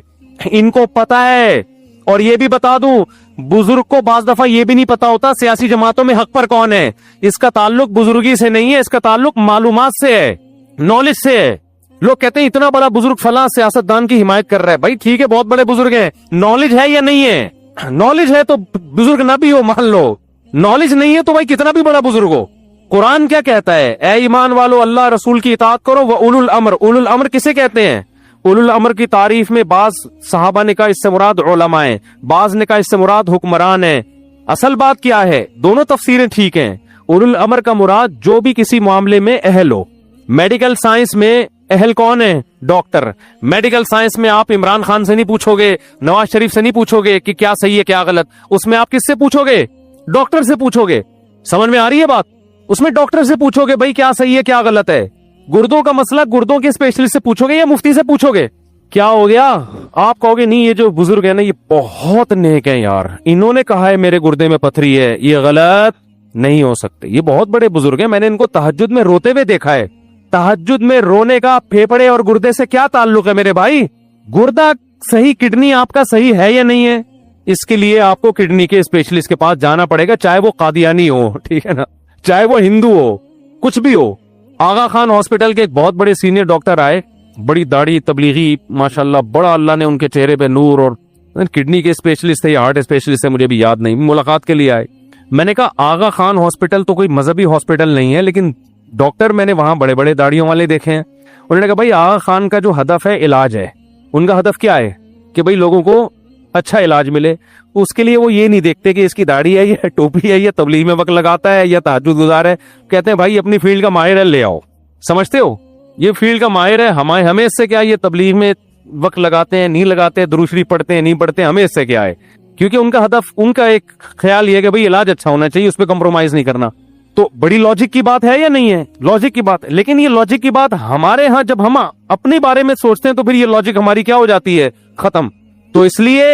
ان کو پتا ہے۔ اور یہ بھی بتا دوں، بزرگ کو بعض دفعہ یہ بھی نہیں پتا ہوتا سیاسی جماعتوں میں حق پر کون ہے، اس کا تعلق بزرگی سے نہیں ہے، اس کا تعلق معلومات سے ہے، نالج سے ہے۔ لوگ کہتے ہیں اتنا بڑا بزرگ فلاں سیاستدان کی حمایت کر رہا ہے، بھائی ٹھیک ہے بہت بڑے بزرگ ہیں، نالج ہے یا نہیں ہے؟ نالج ہے تو بزرگ نہ بھی ہو مان لو، نالج نہیں ہے تو بھائی کتنا بھی بڑا بزرگ ہو۔ قرآن کیا کہتا ہے؟ اے ایمان والو اللہ رسول کی اطاعت کرو، وَأُولُو الْأَمْرِ، اولو الامر کسے کہتے ہیں؟ اولو الامر کی تعریف میں بعض صحابہ نے کہا اس سے مراد علماء ہیں، بعض نے کہا اس سے مراد حکمران ہیں۔ اصل بات کیا ہے؟ دونوں تفسیریں ٹھیک ہیں۔ اولو الامر کا مراد جو بھی کسی معاملے میں اہل ہو۔ میڈیکل سائنس میں اہل کون ہے؟ ڈاکٹر۔ میڈیکل سائنس میں آپ عمران خان سے نہیں پوچھو گے، نواز شریف سے نہیں پوچھو گے کہ کیا صحیح ہے کیا غلط، اس میں آپ کس سے پوچھو گے؟ ڈاکٹر سے پوچھو گے۔ سمجھ میں آ رہی ہے بات؟ اس میں ڈاکٹر سے پوچھو گے بھائی کیا صحیح ہے کیا غلط ہے۔ گردوں کا مسئلہ گردوں کے اسپیشلسٹ سے پوچھو گے یا مفتی سے پوچھو گے؟ کیا ہو گیا؟ آپ کہو گے نہیں یہ جو بزرگ ہے نا یہ بہت نیک ہیں یار، انہوں نے کہا ہے میرے گردے میں پتھری ہے، یہ غلط نہیں ہو سکتے، یہ بہت بڑے بزرگ ہیں، میں نے ان کو تہجد میں روتے ہوئے دیکھا ہے۔ تہجد میں رونے کا پھیپھڑے اور گردے سے کیا تعلق ہے میرے بھائی؟ گردہ صحیح، کڈنی آپ کا صحیح ہے یا نہیں ہے؟ اس کے لیے آپ کو کڈنی کے اسپیشلسٹ کے پاس جانا پڑے گا، چاہے وہ قادیانی ہو، ٹھیک ہے نا، چاہے وہ ہندو ہو، کچھ بھی ہو۔ آغا خان ہاسپٹل کے ایک بہت بڑے سینئر ڈاکٹر آئے، بڑی داڑھی تبلیغی ماشاءاللہ، بڑا اللہ نے ان کے چہرے پہ نور، اور کڈنی کے اسپیشلسٹ تھے یا ہارٹ اسپیشلسٹ تھے مجھے بھی یاد نہیں، ملاقات کے لیے آئے۔ میں نے کہا آغا خان ہاسپٹل تو کوئی مذہبی ہاسپٹل نہیں ہے، لیکن ڈاکٹر میں نے وہاں بڑے بڑے داڑھیوں والے دیکھے ہیں۔ انہوں نے کہا بھائی آغا خان کا جو ہدف ہے علاج ہے، ان کا ہدف کیا ہے؟ کہ بھئی لوگوں کو اچھا علاج ملے. اس کے لیے وہ یہ نہیں دیکھتے کہ اس کی داڑھی ہے یا ٹوپی ہے یا تبلیغ میں وقت لگاتا ہے یا تہجد گزار ہے. کہتے ہیں بھائی اپنی فیلڈ کا ماہر ہے لے آؤ. سمجھتے ہو, یہ فیلڈ کا ماہر ہے, ہمیں اس سے کیا, یہ تبلیغ میں وقت لگاتے ہیں نہیں لگاتے, درود شریف پڑھتے ہیں نہیں پڑھتے, ہمیں اس سے کیا ہے. کیونکہ ان کا ہدف, ان کا ایک خیال یہ ہے کہ بھئی علاج اچھا ہونا چاہیے, اس پہ کمپرومائز نہیں کرنا. تو بڑی لاجک کی بات ہے یا نہیں ہے؟ لاجک کی بات ہے. لیکن یہ لاجک کی بات ہمارے ہاں جب ہم اپنے بارے میں سوچتے ہیں تو پھر یہ لاجک ہماری کیا ہو جاتی ہے, ختم. تو اس لیے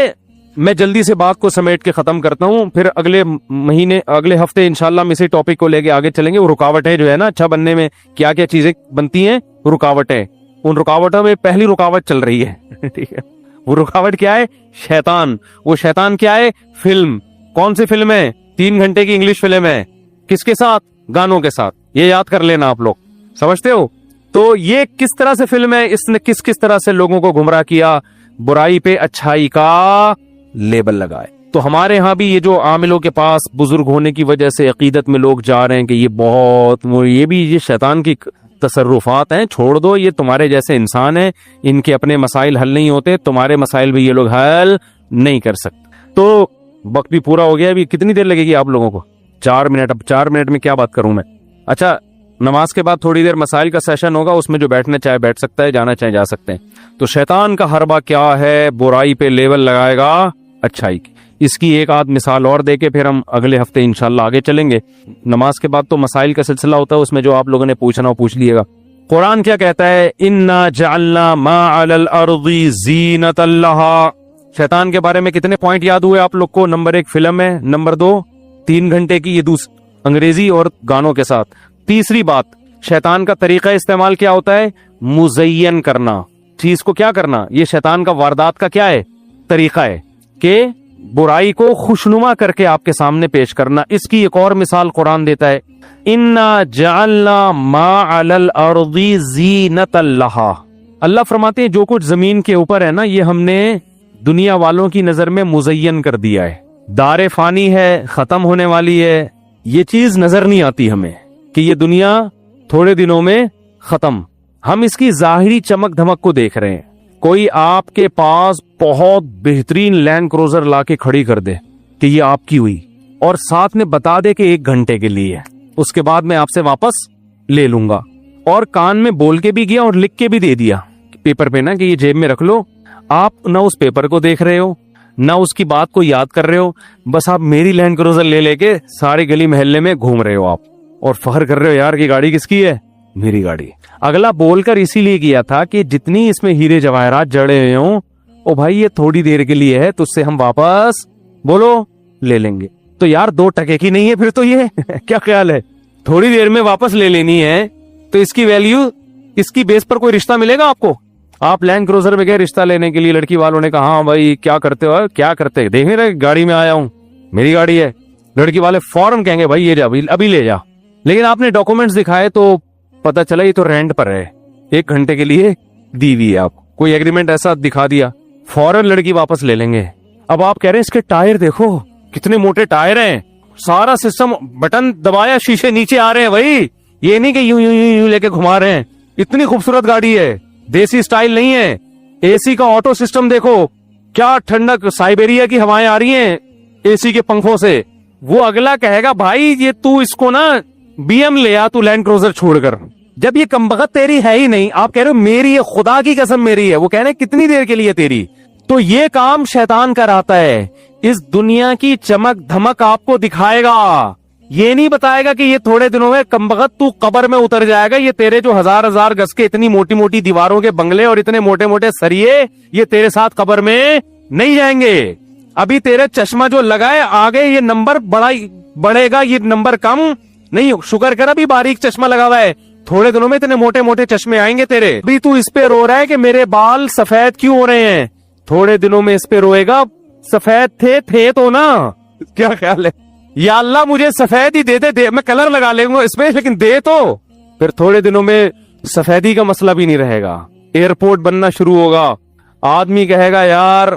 میں جلدی سے بات کو سمیٹ کے ختم کرتا ہوں. پھر اگلے ہفتے انشاءاللہ ہم اسی ٹاپک کو لے کے آگے چلیں گے. وہ رکاوٹیں جو ہے نا اچھا بننے میں, کیا کیا چیزیں بنتی ہیں, رکاوٹیں. ان رکاوٹوں میں پہلی رکاوٹ چل رہی ہے ٹھیک ہے. وہ رکاوٹ کیا ہے؟ شیطان. وہ شیطان کیا ہے؟ فلم. کون سی فلم ہے؟ 3 گھنٹے کی انگلش فلم ہے. کس کے ساتھ؟ گانوں کے ساتھ. یہ یاد کر لینا آپ لوگ, سمجھتے ہو؟ تو یہ کس طرح سے فلم ہے, اس نے کس طرح سے لوگوں کو گمراہ کیا, برائی پہ اچھائی کا لیبل لگائے. تو ہمارے ہاں بھی یہ جو عاملوں کے پاس بزرگ ہونے کی وجہ سے عقیدت میں لوگ جا رہے ہیں کہ یہ بھی یہ شیطان کی تصرفات ہیں, چھوڑ دو, یہ تمہارے جیسے انسان ہیں, ان کے اپنے مسائل حل نہیں ہوتے, تمہارے مسائل بھی یہ لوگ حل نہیں کر سکتے. تو وقت بھی پورا ہو گیا, ابھی کتنی دیر لگے گی آپ لوگوں کو؟ 4 منٹ. اب 4 منٹ میں کیا بات کروں میں؟ اچھا, نماز کے بعد تھوڑی دیر مسائل کا سیشن ہوگا, اس میں جو بیٹھنا چاہے بیٹھ سکتا ہے, جانا چاہے جا سکتے ہیں. تو شیطان کا حربہ کیا ہے؟ برائی پہ لیبل لگائے گا اچھائی کی. اس کی ایک آدھ مثال اور دے کے پھر ہم اگلے ہفتے انشاءاللہ آگے چلیں گے. نماز کے بعد تو مسائل کا سلسلہ ہوتا ہے, اس میں جو آپ لوگوں نے پوچھنا وہ پوچھ لیے گا. قرآن کیا کہتا ہے؟ انا جعلنا ما علی الارض زینۃ لہا. شیطان کے بارے میں کتنے پوائنٹ یاد ہوئے آپ لوگ کو؟ نمبر 1 فلم ہے, نمبر 2 3 گھنٹے کی یہ انگریزی اور گانوں کے ساتھ. تیسری بات, شیطان کا طریقہ استعمال کیا ہوتا ہے؟ مزین کرنا, چیز کو کیا کرنا. یہ شیطان کا واردات کا کیا ہے؟ طریقہ ہے کہ برائی کو خوشنما کر کے آپ کے سامنے پیش کرنا. اس کی ایک اور مثال قرآن دیتا ہے, انا جعلنا ما علی الارض زینۃ لہا. اللہ فرماتے ہیں جو کچھ زمین کے اوپر ہے نا, یہ ہم نے دنیا والوں کی نظر میں مزین کر دیا ہے. دار فانی ہے, ختم ہونے والی ہے, یہ چیز نظر نہیں آتی ہمیں کہ یہ دنیا تھوڑے دنوں میں ختم. ہم اس کی ظاہری چمک دھمک کو دیکھ رہے ہیں. کوئی آپ کے پاس بہت بہترین لینڈ کروزر لا کے کھڑی کر دے کہ یہ آپ کی ہوئی, اور ساتھ میں بتا دے کہ 1 گھنٹے کے لیے, اس کے بعد میں آپ سے واپس لے لوں گا, اور کان میں بول کے بھی گیا اور لکھ کے بھی دے دیا پیپر پہ نا کہ یہ جیب میں رکھ لو. آپ نہ اس پیپر کو دیکھ رہے ہو, نہ اس کی بات کو یاد کر رہے ہو, بس آپ میری لینڈ کروزر لے کے ساری گلی محلے میں گھوم رہے ہو آپ, اور فخر کر رہے ہو یار کی گاڑی کس کی ہے؟ میری گاڑی. اگلا بول کر اسی لیے کیا تھا کہ جتنی اس میں ہیرے جواہرات جڑے ہوئے ہوں, او بھائی یہ تھوڑی دیر کے لیے ہے, تو اس سے ہم واپس بولو لے لیں گے. تو یار 2 ٹکے کی نہیں ہے پھر تو یہ کیا خیال ہے؟ تھوڑی دیر میں واپس لے لینی ہے تو اس کی ویلیو, اس کی بیس پر کوئی رشتہ ملے گا آپ کو؟ آپ لینڈ کروزر میں گئے رشتہ لینے کے لیے, لڑکی والوں نے کہا ہاں بھائی کیا کرتے ہو, کیا کرتے, دیکھ نہیں رہے گاڑی میں آیا ہوں, میری گاڑی ہے. لڑکی والے فوراً کہیں گے بھائی یہ جا, ابھی لے جا. لیکن آپ نے ڈاکومنٹس دکھائے تو پتا چلا یہ تو رینٹ پر ہے, 1 گھنٹے کے لیے دی ہوئی ہے. آپ کوئی ایگریمنٹ ایسا دکھا دیا, فوراً لڑکی واپس لے لیں گے. اب آپ کہہ رہے ہیں اس کے ٹائر دیکھو کتنے موٹے ٹائر ہیں, سارا سسٹم بٹن دبایا شیشے نیچے آ رہے ہیں. بھائی یہ نہیں کہ یوں لے کے گھما رہے ہیں, اتنی خوبصورت گاڑی ہے, دیسی سٹائل نہیں ہے. اے سی کا آٹو سسٹم دیکھو, کیا ٹھنڈک, سائبیریا کی ہوائیں آ رہی ہیں اے سی کے پنکھوں سے. وہ اگلا کہے گا بھائی یہ تو اس کو نا بی ایم لے آ, تو لینڈ کروزر چھوڑ کر, جب یہ کمبخت تیری ہے ہی نہیں. آپ کہہ رہے ہو میری ہے, خدا کی قسم میری ہے. وہ کہہ رہے ہیں کتنی دیر کے لیے تیری. تو یہ کام شیطان کراتا ہے, اس دنیا کی چمک دھمک آپ کو دکھائے گا, یہ نہیں بتائے گا کہ یہ تھوڑے دنوں میں کمبخت تو قبر میں اتر جائے گا. یہ تیرے جو 1000 گز کے اتنی موٹی موٹی دیواروں کے بنگلے اور اتنے موٹے موٹے سریے, یہ تیرے ساتھ قبر میں نہیں جائیں گے. ابھی تیرے چشمہ جو لگائے آگے یہ نمبر بڑھے گا, یہ نمبر کم نہیں. شکر کر ابھی باریک چشمہ لگا ہوا ہے, تھوڑے دنوں میں اتنے موٹے موٹے چشمے آئیں گے تیرے. ابھی تو اس پہ رو رہا ہے کہ میرے بال سفید کیوں ہو رہے ہیں, تھوڑے دنوں میں اس پہ روئے گا سفید تھے تو نا. کیا خیال ہے؟ یا اللہ مجھے سفید ہی دے, میں کلر لگا لوں گا اس میں, لیکن دے تو. پھر تھوڑے دنوں میں سفیدی کا مسئلہ بھی نہیں رہے گا, ایئرپورٹ بننا شروع ہوگا. آدمی کہے گا یار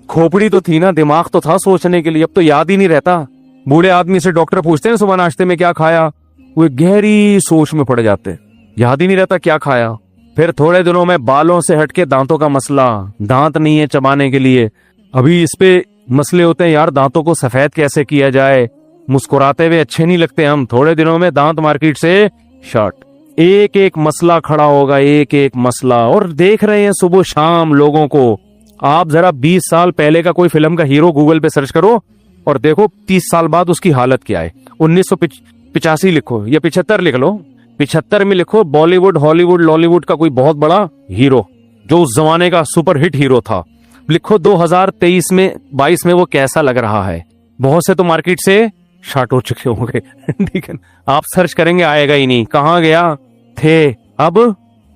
کھوپڑی تو تھی نا, دماغ تو تھا سوچنے کے لیے, اب تو یاد ہی نہیں رہتا. بوڑھے آدمی سے ڈاکٹر پوچھتے ہیں صبح ناشتے میں کیا کھایا, وہ گہری سوچ میں پڑ جاتے, یاد ہی نہیں رہتا کیا کھایا. پھر تھوڑے دنوں میں بالوں سے ہٹ کے دانتوں کا مسئلہ, دانت نہیں ہے چبانے کے لیے. ابھی اس پہ مسئلے ہوتے ہیں یار, دانتوں کو سفید کیسے کیا جائے, مسکراتے ہوئے اچھے نہیں لگتے ہم. تھوڑے دنوں میں دانت مارکیٹ سے شارٹ. ایک ایک مسئلہ کھڑا ہوگا, ایک ایک مسئلہ. اور دیکھ رہے ہیں صبح شام لوگوں کو. آپ ذرا 20 سال پہلے کا کوئی فلم کا ہیرو گوگل پہ سرچ کرو اور دیکھو 30 سال بعد اس کی حالت کیا ہے. 1985 لکھو یا 75 لکھ لو, 75 میں لکھو بالی ووڈ ہالی ووڈ لالی ووڈ کا کوئی بہت بڑا ہیرو جو اس زمانے کا سپر ہٹ ہیرو تھا, لکھو 2023 میں 22 میں وہ کیسا لگ رہا ہے. بہت سے تو مارکیٹ سے شارٹ ہو چکے ہوں گے. ٹھیک ہے, آپ سرچ کریں گے آئے گا ہی نہیں. کہاں گیا تھے اب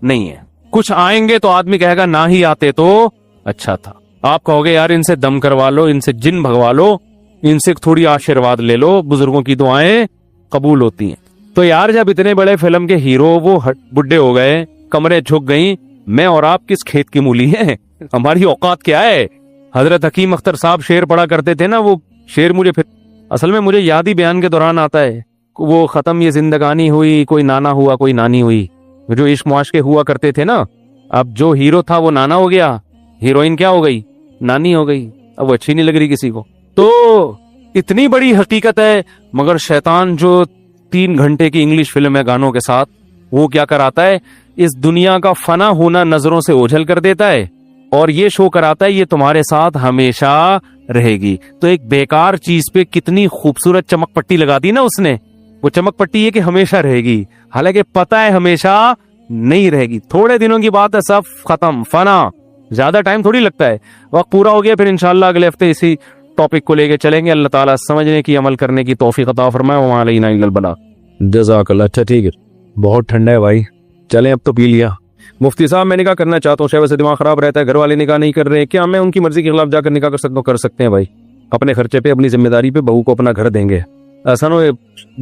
نہیں ہے. کچھ آئیں گے تو آدمی کہے گا نہ ہی آتے تو اچھا تھا. آپ کہو گے یار ان سے دم کروا لو, ان سے جن بھگوا لو, ان سے تھوڑی آشیرواد لے لو, بزرگوں کی دعائیں قبول ہوتی ہیں. تو یار جب اتنے بڑے فلم کے ہیرو وہ بڈھے ہو گئے, کمرے جھک گئیں, میں اور آپ کس کھیت کی مولی ہیں؟ ہماری اوقات کیا ہے؟ حضرت حکیم اختر صاحب شعر پڑھا کرتے تھے نا, وہ شعر مجھے پھر اصل میں مجھے یاد ہی بیان کے دوران آتا ہے. وہ ختم یہ زندگانی ہوئی, کوئی نانا ہوا کوئی نانی ہوئی. جو عشق معاشقے ہوا کرتے تھے نا, اب جو ہیرو تھا وہ نانا ہو گیا, ہیروئن کیا ہو گئی؟ نانی ہو گئی. اب وہ اچھی نہیں لگ رہی کسی کو. تو اتنی بڑی حقیقت ہے. مگر شیطان جو 3 گھنٹے کی انگلش فلم ہے گانوں کے ساتھ, وہ کیا کراتا ہے؟ اس دنیا کا فنا ہونا نظروں سے اوجھل کر دیتا ہے اور یہ شو کراتا ہے یہ تمہارے ساتھ ہمیشہ رہے گی. تو ایک بیکار چیز پہ کتنی خوبصورت چمک پٹی لگا دی نا اس نے. وہ چمک پٹی ہے کہ ہمیشہ رہے گی, حالانکہ پتہ ہے ہمیشہ نہیں رہے گی. تھوڑے دنوں کی بات ہے, سب ختم, فنا. زیادہ ٹائم تھوڑی لگتا ہے, وقت پورا ہو گیا. پھر انشاءاللہ اگلے ہفتے اسی ٹاپک کو لے کے چلیں گے. اللہ تعالیٰ سمجھنے کی عمل کرنے کی توفیق عطا فرمائے. وما علینا الا البلاغ. جزاک اللہ. اچھا ٹھیک ہے, بہت ٹھنڈا ہے بھائی, چلیں اب تو پی لیا. مفتی صاحب میں نکاح کرنا چاہتا ہوں, شاید سے دماغ خراب رہتا ہے, گھر والے نکاح نہیں کر رہے, کیا میں ان کی مرضی کے خلاف جا کر نکاح کر سکتا ہوں؟ کر سکتے ہیں بھائی, اپنے خرچے پہ اپنی ذمہ داری پہ بہو کو اپنا گھر دیں گے. ایسا نہ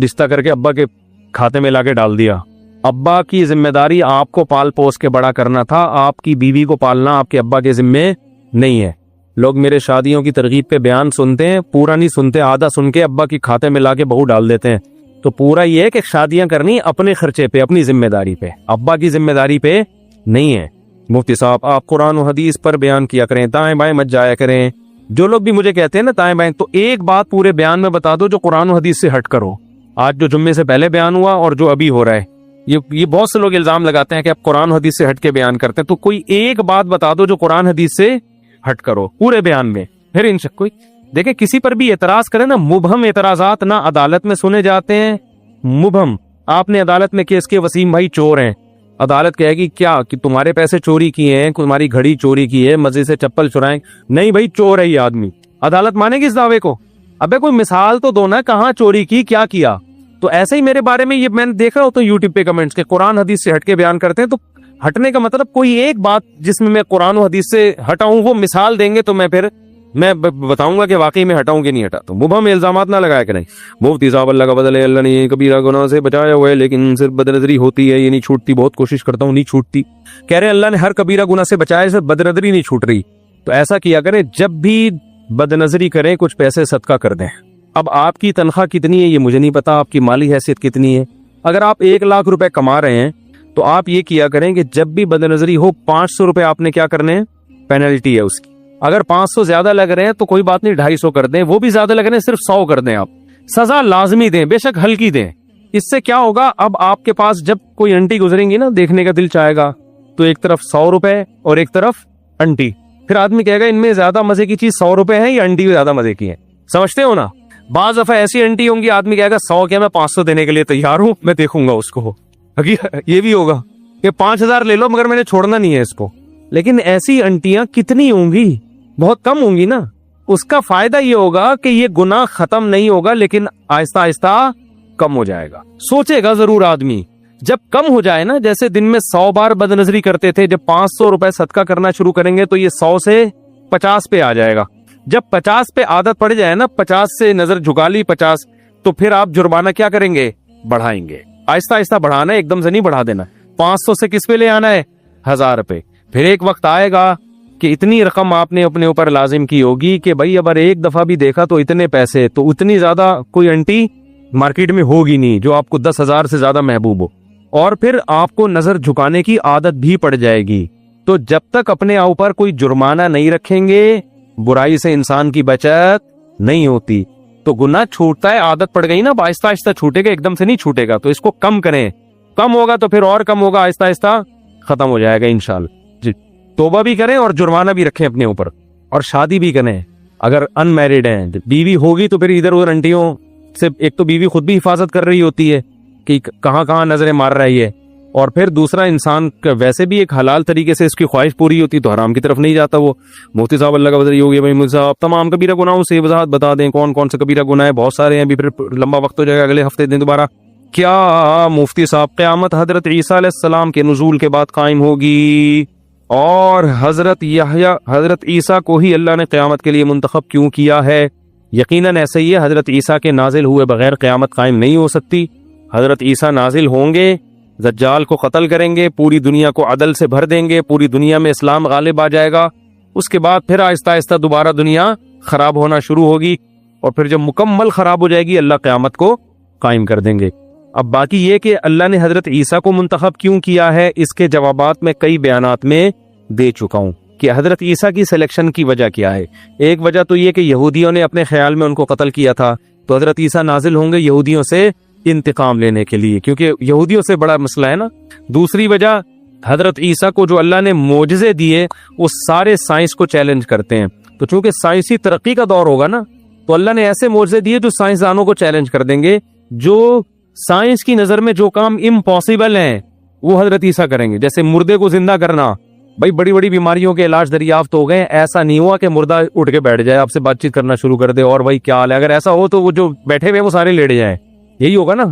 رشتہ کر کے ابا کے کھاتے میں لا کے ڈال دیا. ابا کی ذمہ داری آپ کو پال پوس کے بڑا کرنا تھا, آپ کی بیوی کو پالنا آپ کے ابا کے ذمے نہیں ہے. لوگ میرے شادیوں کی ترغیب پہ بیان سنتے ہیں, پورا نہیں سنتے, آدھا سن کے ابا کی کھاتے میں لا کے بہو ڈال دیتے ہیں. تو پورا یہ ہے کہ شادیاں کرنی اپنے خرچے پہ, اپنی ذمہ داری پہ, ابا کی ذمہ داری پہ نہیں ہے. مفتی صاحب آپ قرآن و حدیث پر بیان کیا کریں, دائیں بائیں مت جایا کریں. جو لوگ بھی مجھے کہتے ہیں نا دائیں بائیں, تو ایک بات پورے بیان میں بتا دو جو قرآن و حدیث سے ہٹ کرو. آج جو جمعے سے پہلے بیان ہوا اور جو ابھی ہو رہا ہے, یہ بہت سے لوگ الزام لگاتے ہیں کہ آپ قرآن و حدیث سے ہٹ کے بیان کرتے ہیں. تو کوئی ایک بات بتا دو جو قرآن حدیث سے ہٹ کرو پورے بیان میں. پھر ان کوئی دیکھیں کسی پر بھی اعتراض کرے نا, مبہم اعتراضات نہ عدالت میں سنے جاتے ہیں. مبہم, آپ نے عدالت میں کیس کے وسیم بھائی چور ہیں, عدالت کہے گی کیا کہ تمہارے پیسے چوری کیے ہیں, تمہاری گھڑی چوری کی ہے, مسجد سے چپل چرائیں, نہیں بھائی چور ہے یہ آدمی. عدالت مانے گی اس دعوے کو؟ ابے کوئی مثال تو دو نا, کہاں چوری کی, کیا کیا. تو ایسے ہی میرے بارے میں یہ میں نے دیکھ رہا ہوتا ہوں یوٹیوب پہ کمنٹس کے قرآن حدیث سے ہٹ کے بیان کرتے ہیں. تو ہٹنے کا مطلب کوئی ایک بات جس میں میں قرآن و حدیث سے ہٹاؤں وہ مثال دیں گے تو میں پھر میں بتاؤں گا کہ واقعی میں ہٹاؤں کہ نہیں ہٹا. تو مبہم الزامات نہ لگایا کریں. مفتی صاحب اللہ کا بدل ہے, اللہ نے کبیرہ گناہ سے بچایا ہوا ہے, لیکن صرف بدنظری ہوتی ہے, یہ نہیں چھوٹتی. بہت کوشش کرتا ہوں نہیں چھوٹتی. کہہ رہے ہیں اللہ نے ہر کبیرہ گناہ سے بچایا, صرف بدنظری نہیں چھوٹ رہی. تو ایسا کیا کریں, جب بھی بدنظری کریں کچھ پیسے صدقہ کر دیں. اب آپ کی تنخواہ کتنی ہے یہ مجھے نہیں پتا, آپ کی مالی حیثیت کتنی ہے. اگر آپ 1 لاکھ روپے کما رہے ہیں تو آپ یہ کیا کریں کہ جب بھی بدنظری ہو 500 روپے آپ نے کیا کرنے ہیں, پینلٹی ہے اس کی. اگر 500 زیادہ لگ رہے ہیں تو کوئی بات نہیں, 250 کر دیں. وہ بھی زیادہ لگ رہے ہیں صرف 100 کر دیں. آپ سزا لازمی دیں, بے شک ہلکی دیں. اس سے کیا ہوگا, اب آپ کے پاس جب کوئی انٹی گزریں گی نا, دیکھنے کا دل چاہے گا, تو ایک طرف 100 روپے اور ایک طرف انٹی. پھر آدمی کہے گا ان میں زیادہ مزے کی چیز 100 روپے ہے یا انٹی زیادہ مزے کی ہے. سمجھتے ہو نا, بعض دفعہ ایسی انٹی ہوں گی آدمی کہے گا 100 کیا, میں 500 دینے کے لیے تیار ہوں, میں دیکھوں گا اس کو. یہ بھی ہوگا کہ 5000 لے لو مگر میں نے چھوڑنا نہیں ہے اس کو. لیکن ایسی انٹیاں کتنی ہوں گی, بہت کم ہوں گی نا. اس کا فائدہ یہ ہوگا کہ یہ گناہ ختم نہیں ہوگا لیکن آہستہ آہستہ کم ہو جائے گا. سوچے گا ضرور آدمی, جب کم ہو جائے نا, جیسے دن میں 100 بار بدنظری کرتے تھے, جب 500 روپے صدقہ کرنا شروع کریں گے تو یہ 100 سے 50 پہ آ جائے گا. جب 50 پہ عادت پڑ جائے نا, 50 سے نظر جھکا لی 50, تو پھر آپ جرمانہ کیا کریں گے, بڑھائیں گے. آہستہ آہستہ بڑھانا ہے, ایک دم سے نہیں بڑھا دینا. 500 سے کس پہ لے آنا ہے, 1000 پہ. پھر ایک وقت آئے گا کہ اتنی رقم آپ نے اپنے اوپر لازم کی ہوگی کہ بھائی اگر ایک دفعہ بھی دیکھا تو اتنے پیسے, تو اتنی زیادہ کوئی انٹی مارکیٹ میں ہوگی نہیں جو آپ کو 10,000 سے زیادہ محبوب ہو. اور پھر آپ کو نظر جھکانے کی عادت بھی پڑ جائے گی. تو جب تک اپنے اوپر کوئی جرمانہ نہیں رکھیں گے برائی سے انسان کی بچت نہیں ہوتی. تو گناہ چھوٹتا ہے, عادت پڑ گئی نا, آہستہ آہستہ چھوٹے گا, ایک دم سے نہیں چھوٹے گا. تو اس کو کم کریں, کم ہوگا تو پھر اور کم ہوگا, آہستہ آہستہ ختم ہو جائے گا انشاءاللہ. جی توبہ بھی کریں اور جرمانہ بھی رکھیں اپنے اوپر, اور شادی بھی کریں. اگر ان میرڈ ہیں, بیوی ہوگی تو پھر ادھر ادھر انٹیوں سے, ایک تو بیوی خود بھی حفاظت کر رہی ہوتی ہے کہ کہاں کہاں نظریں مار رہی ہے, اور پھر دوسرا انسان ویسے بھی ایک حلال طریقے سے اس کی خواہش پوری ہوتی تو حرام کی طرف نہیں جاتا. وہ مفتی صاحب اللہ کا وزیر ہو گیا بھائی, مفتی صاحب تمام کبیرہ گناہوں سے وضاحت بتا دیں, کون کون سے کبیرہ گناہ ہیں, بہت سارے ہیں, ابھی پھر لمبا وقت ہو جائے گا, اگلے ہفتے دن دوبارہ. کیا مفتی صاحب قیامت حضرت عیسیٰ علیہ السلام کے نزول کے بعد قائم ہوگی؟ اور حضرت عیسیٰ کو ہی اللہ نے قیامت کے لیے منتخب کیوں کیا ہے؟ یقیناً ایسا ہی ہے, حضرت عیسیٰ کے نازل ہوئے بغیر قیامت قائم نہیں ہو سکتی. حضرت عیسیٰ نازل ہوں گے, دجال کو قتل کریں گے, پوری دنیا کو عدل سے بھر دیں گے, پوری دنیا میں اسلام غالب آ جائے گا. اس کے بعد پھر آہستہ آہستہ دوبارہ دنیا خراب ہونا شروع ہوگی, اور پھر جب مکمل خراب ہو جائے گی اللہ قیامت کو قائم کر دیں گے. اب باقی یہ کہ اللہ نے حضرت عیسیٰ کو منتخب کیوں کیا ہے, اس کے جوابات میں کئی بیانات میں دے چکا ہوں کہ حضرت عیسیٰ کی سلیکشن کی وجہ کیا ہے. ایک وجہ تو یہ کہ یہودیوں نے اپنے خیال میں ان کو قتل کیا تھا, تو حضرت عیسیٰ نازل ہوں گے یہودیوں سے انتقام لینے کے لیے, کیونکہ یہودیوں سے بڑا مسئلہ ہے نا. دوسری وجہ, حضرت عیسیٰ کو جو اللہ نے معجزے دیے وہ سارے سائنس کو چیلنج کرتے ہیں, تو چونکہ سائنسی ترقی کا دور ہوگا نا, تو اللہ نے ایسے معجزے دیے جو سائنسدانوں کو چیلنج کر دیں گے. جو سائنس کی نظر میں جو کام امپاسبل ہیں وہ حضرت عیسیٰ کریں گے. جیسے مردے کو زندہ کرنا, بھائی بڑی بڑی بیماریوں کے علاج دریافت ہو گئے, ایسا نہیں ہوا کہ مردہ اٹھ کے بیٹھ جائے, آپ سے بات چیت کرنا شروع کر دے اور بھائی کیا حال ہے. اگر ایسا ہو تو وہ جو بیٹھے ہوئے وہ سارے لیٹ جائیں, یہی ہوگا نا.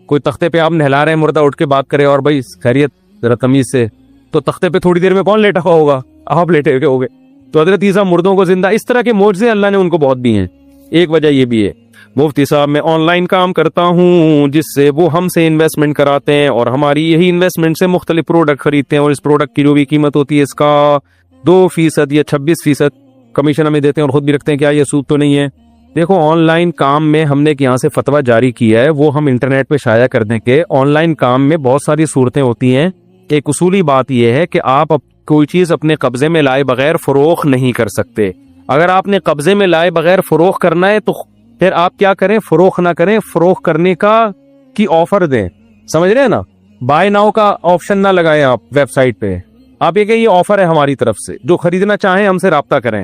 کوئی تختے پہ آپ نہلا رہے ہیں, مردہ اٹھ کے بات کرے اور بھائی خیریت ذرا تمیز سے, تو تختے پہ تھوڑی دیر میں کون لیٹا ہوا ہوگا, آپ لیٹے ہوئے ہوگے. تو حضرت عیسیٰ مردوں کو زندہ, اس طرح کے معجزے اللہ نے ان کو بہت دی ہیں. ایک وجہ یہ بھی ہے, مفتی صاحب میں آن لائن کام کرتا ہوں جس سے وہ ہم سے انویسٹمنٹ کراتے ہیں, اور ہماری یہی انویسٹمنٹ سے مختلف پروڈکٹ خریدتے ہیں, اور اس پروڈکٹ کی جو بھی قیمت ہوتی ہے اس کا 2% یا 26% کمیشن ہمیں دیتے ہیں, اور خود بھی رکھتے ہیں. کیا یہ سود تو نہیں ہے؟ دیکھو, آن لائن کام میں ہم نے یہاں سے فتویٰ جاری کیا ہے, وہ ہم انٹرنیٹ پہ شائع کر دیں کہ آن لائن کام میں بہت ساری صورتیں ہوتی ہیں. ایک اصولی بات یہ ہے کہ آپ کوئی چیز اپنے قبضے میں لائے بغیر فروخت نہیں کر سکتے. اگر آپ نے قبضے میں لائے بغیر فروخت کرنا ہے تو پھر آپ کیا کریں, فروخت نہ کریں, فروخت کرنے کی آفر دیں. سمجھ رہے ہیں نا, بائی ناؤ کا آپشن نہ لگائیں آپ ویب سائٹ پہ. آپ یہ کہ یہ آفر ہے ہماری طرف سے, جو خریدنا چاہیں ہم سے رابطہ کریں.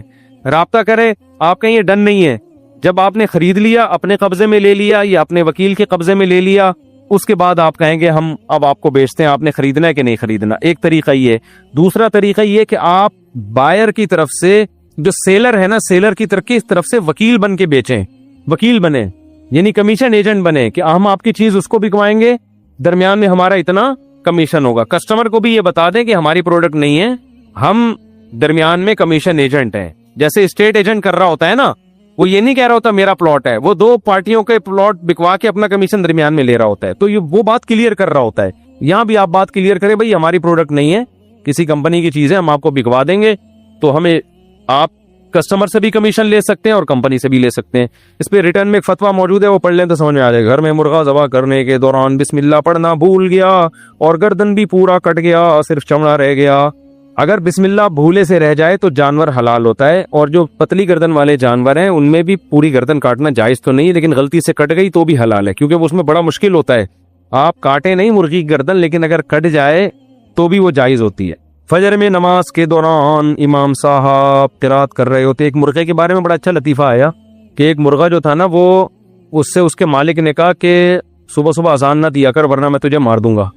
آپ کہیں یہ ڈن نہیں ہے. جب آپ نے خرید لیا, اپنے قبضے میں لے لیا یا اپنے وکیل کے قبضے میں لے لیا, اس کے بعد آپ کہیں گے ہم اب آپ کو بیچتے ہیں, آپ نے خریدنا ہے کہ نہیں خریدنا. ایک طریقہ یہ. دوسرا طریقہ یہ کہ آپ بائر کی طرف سے, جو سیلر ہے نا, سیلر کی طرف سے وکیل بن کے بیچیں. وکیل بنے یعنی کمیشن ایجنٹ بنے کہ ہم آپ کی چیز اس کو بکوائیں گے, درمیان میں ہمارا اتنا کمیشن ہوگا. کسٹمر کو بھی یہ بتا دیں کہ ہماری پروڈکٹ نہیں ہے, ہم درمیان میں کمیشن ایجنٹ ہیں. جیسے اسٹیٹ ایجنٹ کر رہا ہوتا ہے نا, وہ یہ نہیں کہہ رہا ہوتا میرا پلاٹ ہے, وہ 2 پارٹیوں کے پلاٹ بکوا کے اپنا کمیشن درمیان میں لے رہا ہوتا ہے. تو یہ وہ بات کلیئر کر رہا ہوتا ہے. یہاں بھی آپ بات کلیئر کریں, بھائی ہماری پروڈکٹ نہیں ہے, کسی کمپنی کی چیز ہے, ہم آپ کو بکوا دیں گے, تو ہمیں آپ کسٹمر سے بھی کمیشن لے سکتے ہیں اور کمپنی سے بھی لے سکتے ہیں. اس پہ ریٹرن میں ایک فتویٰ موجود ہے, وہ پڑھ لیں تو سمجھ میں آ جائے. گھر میں مرغا ذبح کرنے کے دوران بسم اللہ پڑھنا بھول گیا اور گردن بھی پورا کٹ گیا, صرف چمڑا رہ گیا. اگر بسم اللہ بھولے سے رہ جائے تو جانور حلال ہوتا ہے, اور جو پتلی گردن والے جانور ہیں ان میں بھی پوری گردن کاٹنا جائز تو نہیں, لیکن غلطی سے کٹ گئی تو بھی حلال ہے, کیونکہ اس میں بڑا مشکل ہوتا ہے. آپ کاٹے نہیں مرغی گردن, لیکن اگر کٹ جائے تو بھی وہ جائز ہوتی ہے. فجر میں نماز کے دوران امام صاحب قرات کر رہے ہوتے, ایک مرغے کے بارے میں بڑا اچھا لطیفہ آیا کہ ایک مرغا جو تھا نا, وہ اس سے اس کے مالک نے کہا کہ صبح صبح اذان نہ دیا کر ورنہ میں تجھے مار دوں گا,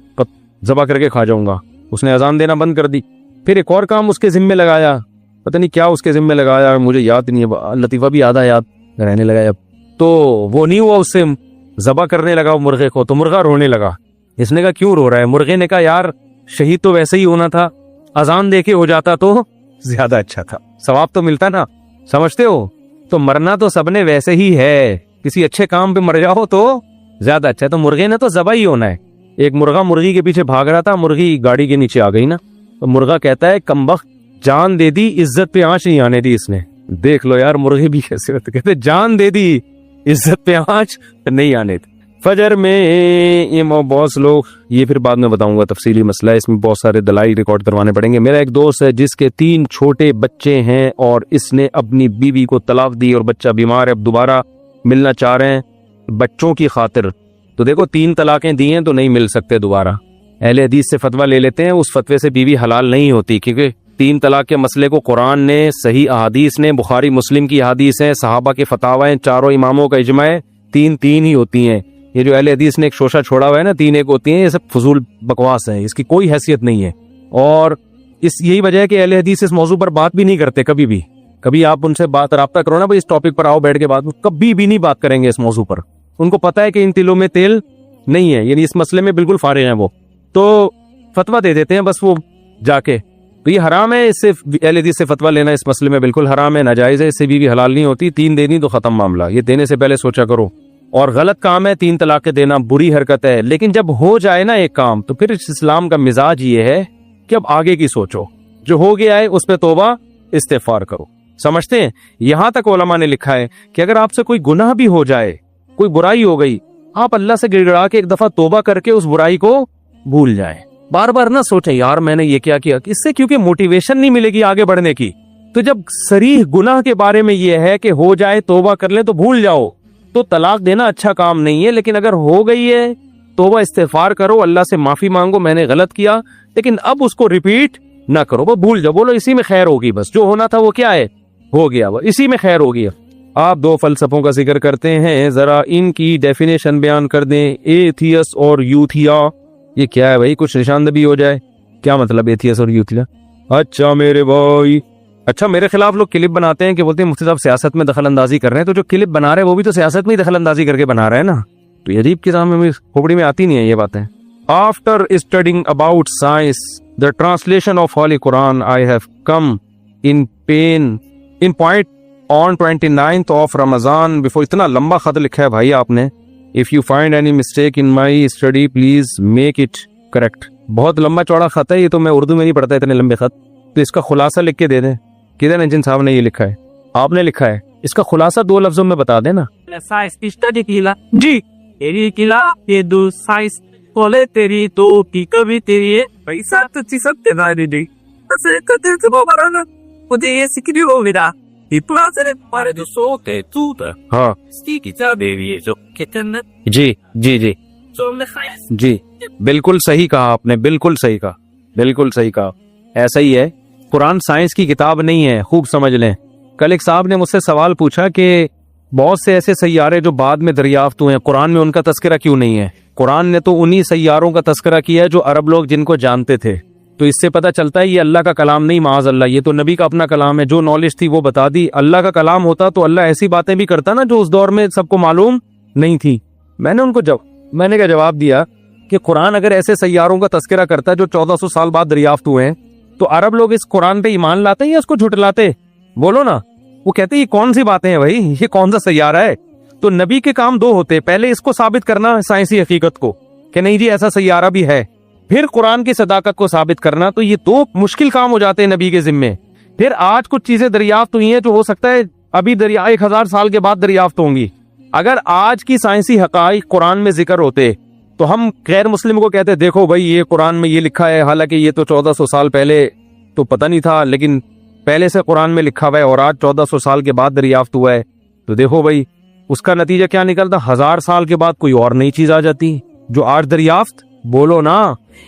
ذبح کر کے کھا جاؤں گا. اس نے اذان دینا بند کر دی. پھر ایک اور کام اس کے ذمے لگایا, پتہ نہیں کیا اس کے ذمے لگایا, مجھے یاد نہیں ہے, لطیفہ بھی آدھا یاد رہنے لگا. اب تو وہ نہیں ہوا, اس سے ذبح کرنے لگا مرغے کو, تو مرغا رونے لگا. اس نے کہا کیوں رو رہا ہے؟ مرغے نے کہا یار شہید تو ویسے ہی ہونا تھا, اذان دے کے ہو جاتا تو زیادہ اچھا تھا, ثواب تو ملتا نا, سمجھتے ہو؟ تو مرنا تو سب نے ویسے ہی ہے, کسی اچھے کام پہ مر جاؤ تو زیادہ اچھا ہے. تو مرغے نے تو ذبح ہی ہونا ہے. ایک مرغا مرغی کے پیچھے بھاگ رہا تھا, مرغی گاڑی کے نیچے آ گئی نا, تو مرغا کہتا ہے کمبخت جان دے دی عزت پہ آنچ نہیں آنے دی اس نے. دیکھ لو یار مرغے بھی کیسے ہوتے, کہتے جان دے دی عزت پہ آنچ نہیں آنے دی. فجر میں یہ بہت لوگ، یہ پھر بعد میں بتاؤں گا تفصیلی مسئلہ ہے، اس میں بہت سارے دلائل ریکارڈ کروانے پڑیں گے۔ میرا ایک دوست ہے جس کے 3 چھوٹے بچے ہیں اور اس نے اپنی بیوی کو طلاق دی اور بچہ بیمار ہے، اب دوبارہ ملنا چاہ رہے ہیں بچوں کی خاطر۔ تو دیکھو 3 طلاقیں دی ہیں تو نہیں مل سکتے دوبارہ، اہل حدیث سے فتویٰ لے لیتے ہیں، اس فتوے سے بیوی حلال نہیں ہوتی، کیونکہ 3 طلاق کے مسئلے کو قرآن نے، صحیح احادیث نے، بخاری مسلم کی احادیث ہیں، صحابہ کے فتاوی ہیں، چاروں اماموں کا اجماع ہے، 3 ہی ہوتی ہیں۔ یہ جو اہل حدیث نے ایک شوشہ چھوڑا ہوا ہے نا 3 ایک ہوتی ہیں، یہ سب فضول بکواس ہے، اس کی کوئی حیثیت نہیں ہے۔ اور یہی وجہ ہے کہ اہل حدیث اس موضوع پر بات بھی نہیں کرتے کبھی بھی۔ کبھی آپ ان سے رابطہ کرو نا بھائی اس ٹاپک پر آؤ بیٹھ کے بات، کبھی بھی نہیں بات کریں گے اس موضوع پر، ان کو پتہ ہے کہ ان تلوں میں تیل نہیں ہے، یعنی اس مسئلے میں بالکل فارغ ہیں وہ، تو فتویٰ دے دیتے ہیں بس وہ جا کے۔ تو یہ حرام ہے، اس سے اہل حدیث سے فتویٰ لینا اس مسئلے میں بالکل حرام ہے، ناجائز ہے، اس سے بھی حلال نہیں ہوتی۔ 3 دینی تو ختم معاملہ، یہ دینے سے پہلے سوچا کرو۔ اور غلط کام ہے 3 طلاقیں دینا، بری حرکت ہے، لیکن جب ہو جائے نا ایک کام تو پھر اسلام کا مزاج یہ ہے کہ اب آگے کی سوچو، جو ہو گیا ہے اس پہ توبہ استغفار کرو۔ سمجھتے ہیں؟ یہاں تک علماء نے لکھا ہے کہ اگر آپ سے کوئی گناہ بھی ہو جائے، کوئی برائی ہو گئی، آپ اللہ سے گڑ گڑا کے ایک دفعہ توبہ کر کے اس برائی کو بھول جائیں، بار بار نہ سوچیں یار میں نے یہ کیا، اس سے کیونکہ موٹیویشن نہیں ملے گی آگے بڑھنے کی۔ تو جب صریح گناہ کے بارے میں یہ ہے کہ ہو جائے توبہ کر لیں تو بھول جاؤ، تو طلاق دینا اچھا کام نہیں ہے، لیکن اگر ہو گئی ہے توبہ استغفار کرو، اللہ سے معافی مانگو میں نے غلط کیا، لیکن اب اس کو ریپیٹ نہ کرو، وہ بھول جاؤ، بولو اسی میں خیر ہوگی، بس جو ہونا تھا وہ کیا ہے ہو گیا، وہ اسی میں خیر ہوگی۔ آپ 2 فلسفوں کا ذکر کرتے ہیں، ذرا ان کی ڈیفینیشن بیان کر دیں، ایتھیس اور یوتھیا۔ یہ کیا ہے بھائی، کچھ نشاندہی ہو جائے، کیا مطلب ایتھیس اور یوتھیا؟ اچھا میرے بھائی، اچھا میرے خلاف لوگ کلپ بناتے ہیں کہ بولتے ہیں مفتی صاحب سیاست میں دخل اندازی کر رہے ہیں، تو جو کلپ بنا رہے ہیں وہ بھی تو سیاست میں ہی دخل اندازی کر کے بنا رہے ہیں نا، تو یہ عجیب کتاب میں کھوپڑی میں آتی نہیں ہے یہ باتیں۔ After studying about science the translation of Holy Quran, I have come in point on 29th of Ramadan before۔ اتنا لمبا خط لکھا ہے بھائی آپ نے۔ If you find any mistake in my study, please make it correct۔ بہت لمبا چوڑا خط ہے یہ، تو میں اردو میں نہیں پڑھتا اتنے لمبے خط، تو اس کا خلاصہ لکھ کے دے دیں۔ کدھر انجن صاحب نے یہ لکھا ہے؟ آپ نے لکھا ہے، اس کا خلاصہ 2 لفظوں میں بتا دینا۔ سائنس اسٹڈی کیلا جی تیری کیلا یہ دو سائنس بولے تیری تو کی کبھی تیری ہے پیسہ تو چیزت دینا دی اسے کتے سے بابرانا مجھے یہ سکری ہو میرا پلاسر پارے دو سو تے تو تا ہاں سٹی کی تا بیوی جو کتن جی جی جی جو میں خائص جی بالکل صحیح کہا آپ نے، بالکل صحیح کہا، بالکل صحیح کہا، ایسا ہی ہے۔ قرآن سائنس کی کتاب نہیں ہے، خوب سمجھ لیں۔ کل ایک صاحب نے مجھ سے سوال پوچھا کہ بہت سے ایسے سیارے جو بعد میں دریافت ہوئے ہیں، قرآن میں ان کا تذکرہ کیوں نہیں ہے؟ قرآن نے تو انہی سیاروں کا تذکرہ کیا ہے جو عرب لوگ جن کو جانتے تھے، تو اس سے پتہ چلتا ہے یہ اللہ کا کلام نہیں، معاذ اللہ، یہ تو نبی کا اپنا کلام ہے، جو نالج تھی وہ بتا دی۔ اللہ کا کلام ہوتا تو اللہ ایسی باتیں بھی کرتا نا جو اس دور میں سب کو معلوم نہیں تھی۔ میں نے ان کو میں نے کیا جواب دیا کہ قرآن اگر ایسے سیاروں کا تذکرہ کرتا جو 1400 سال بعد دریافت ہوئے ہیں، تو عرب لوگ اس قرآن پہ ایمان لاتے یا اس کو جھٹلاتے؟ بولو نا۔ وہ کہتے یہ کون سی باتیں ہیں بھائی، یہ کون سا سیارہ ہے؟ تو نبی کے کام 2 ہوتے، پہلے اس کو ثابت کرنا سائنسی حقیقت کو کہ نہیں جی ایسا سیارہ بھی ہے، پھر قرآن کی صداقت کو ثابت کرنا، تو یہ 2 مشکل کام ہو جاتے ہیں نبی کے ذمے۔ پھر آج کچھ چیزیں دریافت ہوئی ہیں جو ہو سکتا ہے ابھی 1000 سال کے بعد دریافت ہوں گی۔ اگر آج کی سائنسی حقائق قرآن میں ذکر ہوتے تو ہم غیر مسلم کو کہتے دیکھو بھائی یہ قرآن میں یہ لکھا ہے، حالانکہ یہ تو 1400 سال پہلے تو پتہ نہیں تھا، لیکن پہلے سے قرآن میں لکھا ہوا ہے اور آج 1400 سال کے بعد دریافت ہوا ہے، تو دیکھو بھائی اس کا نتیجہ کیا نکلتا، 1000 سال کے بعد کوئی اور نئی چیز آ جاتی جو آج دریافت بولو نا